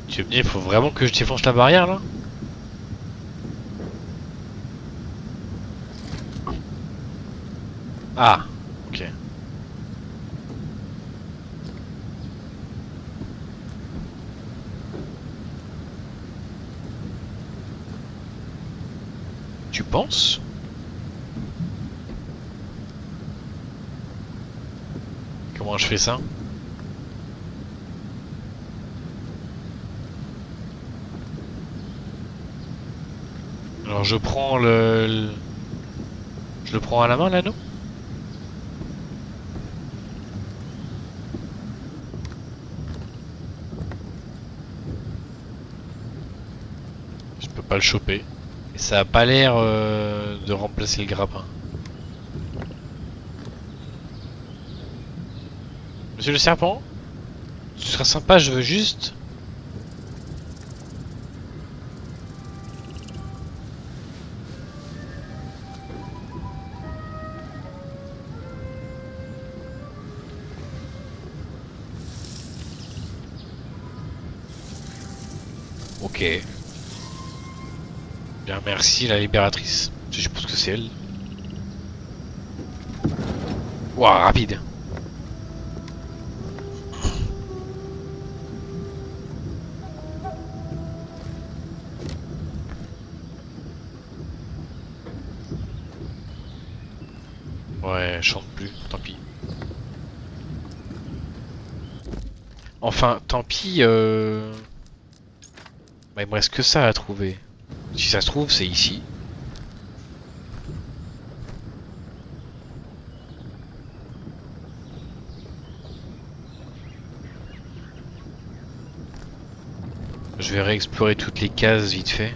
Tu veux me dire, il faut vraiment que je défonce la barrière là? Ah, ok. Tu penses? Comment je fais ça? Alors je prends je le prends à la main l'anneau? Je peux pas le choper. Et ça a pas l'air de remplacer le grappin. Monsieur le serpent? Ce serait sympa, je veux juste... Ok. Bien, merci la libératrice. Je suppose que c'est elle. Ouah, rapide. Ouais, je chante plus, tant pis. Enfin, tant pis, bah, il me reste que ça à trouver. Si ça se trouve, c'est ici. Je vais réexplorer toutes les cases vite fait.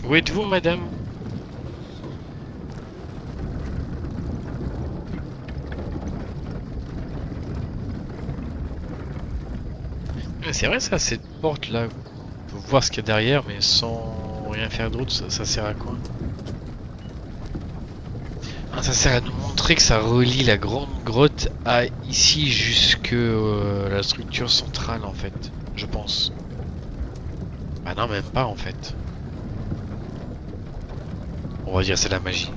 Où êtes-vous, madame? C'est vrai ça, cette porte là, on peut voir ce qu'il y a derrière, mais sans rien faire d'autre, ça sert à quoi? Ah, ça sert à nous montrer que ça relie la grande grotte à ici jusque la structure centrale en fait, je pense. Bah non, même pas en fait. On va dire c'est la magie.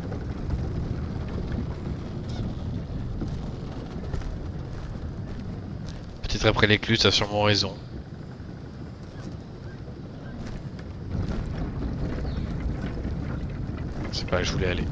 Peut-être après l'écluse, t'as sûrement raison. C'est pas là que je voulais aller.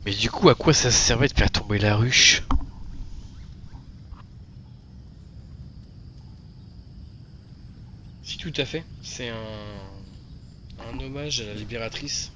Mais du coup, à quoi ça servait de faire tomber la ruche? Si, tout à fait. C'est un hommage à la libératrice.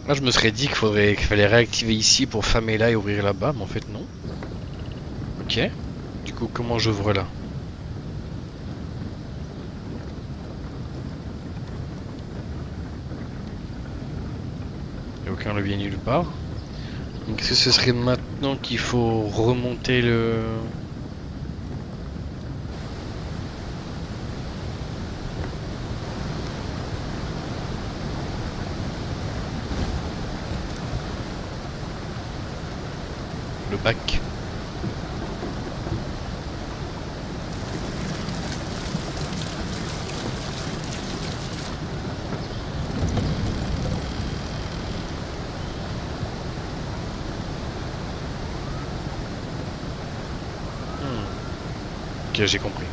Là, je me serais dit qu'il fallait réactiver ici pour fermer là et ouvrir là-bas, mais en fait, non. Ok. Du coup, comment j'ouvre là? Il n'y a aucun levier nulle part. Donc, est-ce que ce serait maintenant qu'il faut remonter le... le bac? Ok, j'ai compris.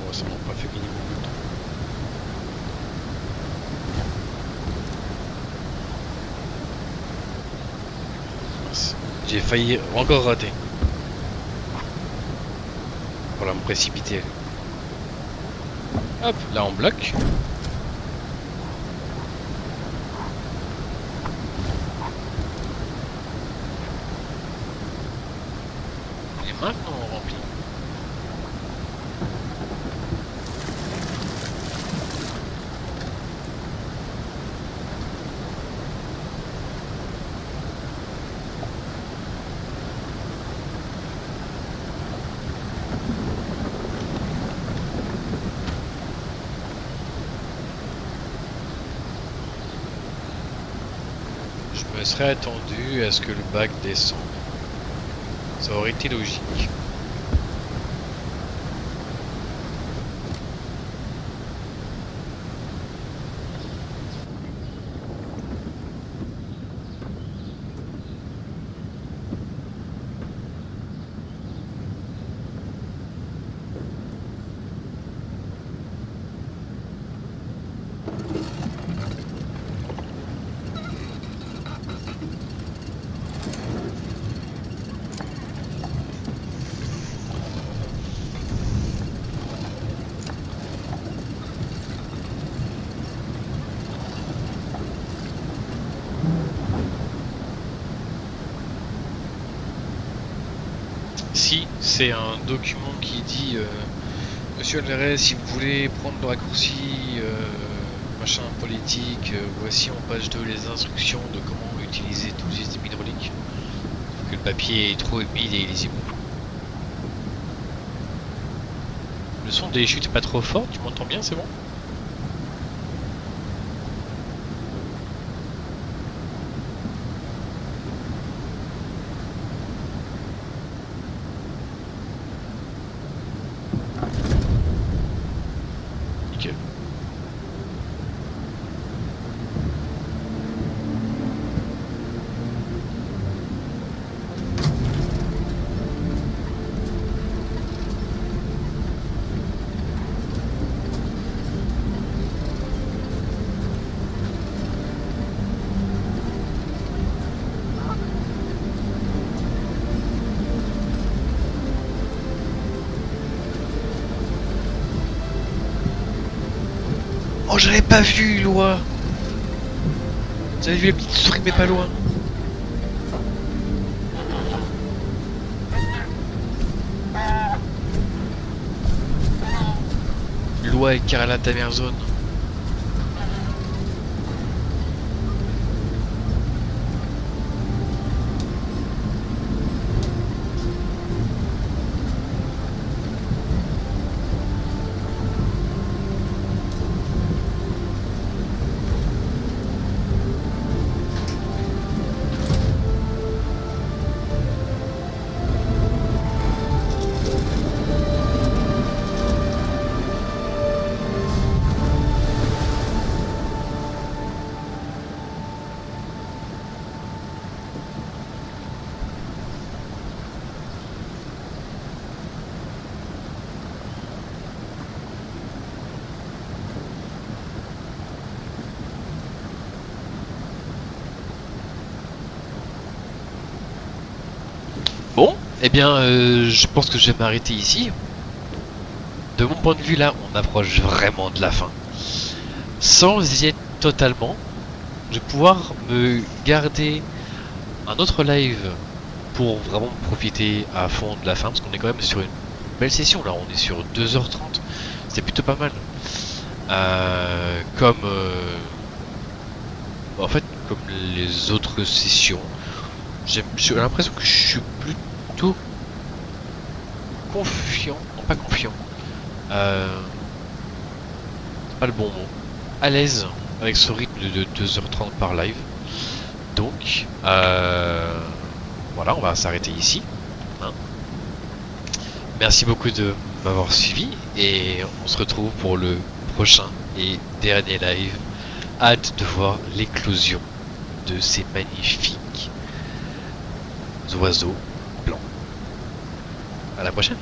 Bon, ça m'a pas fait gagner beaucoup de temps. Mince. J'ai failli encore rater. Voilà, me précipiter. Hop, là on bloque. Et maintenant on remplit. Je me serais attendu à ce que le bac descende. Ça aurait été logique. Si, c'est un document qui dit Monsieur Alvarez, si vous voulez prendre le raccourci machin politique, voici en page 2 les instructions de comment utiliser tout le système hydraulique. Sauf que le papier est trop humide et illisible. Le son des chutes est pas trop fort, tu m'entends bien, c'est bon? j'avais pas vu, Loi. J'avais vu la petite souris, mais pas loin. Loi et Karala Tamerzone. Bon, eh bien, je pense que je vais m'arrêter ici. De mon point de vue, là, on approche vraiment de la fin. Sans y être totalement, je vais pouvoir me garder un autre live pour vraiment profiter à fond de la fin, parce qu'on est quand même sur une belle session, là, on est sur 2h30. C'est plutôt pas mal. En fait, comme les autres sessions, j'ai l'impression que je suis plutôt confiant, non pas confiant, c'est pas le bon mot, à l'aise avec ce rythme de 2h30 par live. Donc, voilà, on va s'arrêter ici. Hein. Merci beaucoup de m'avoir suivi et on se retrouve pour le prochain et dernier live. Hâte de voir l'éclosion de ces magnifiques oiseaux blancs. À la prochaine.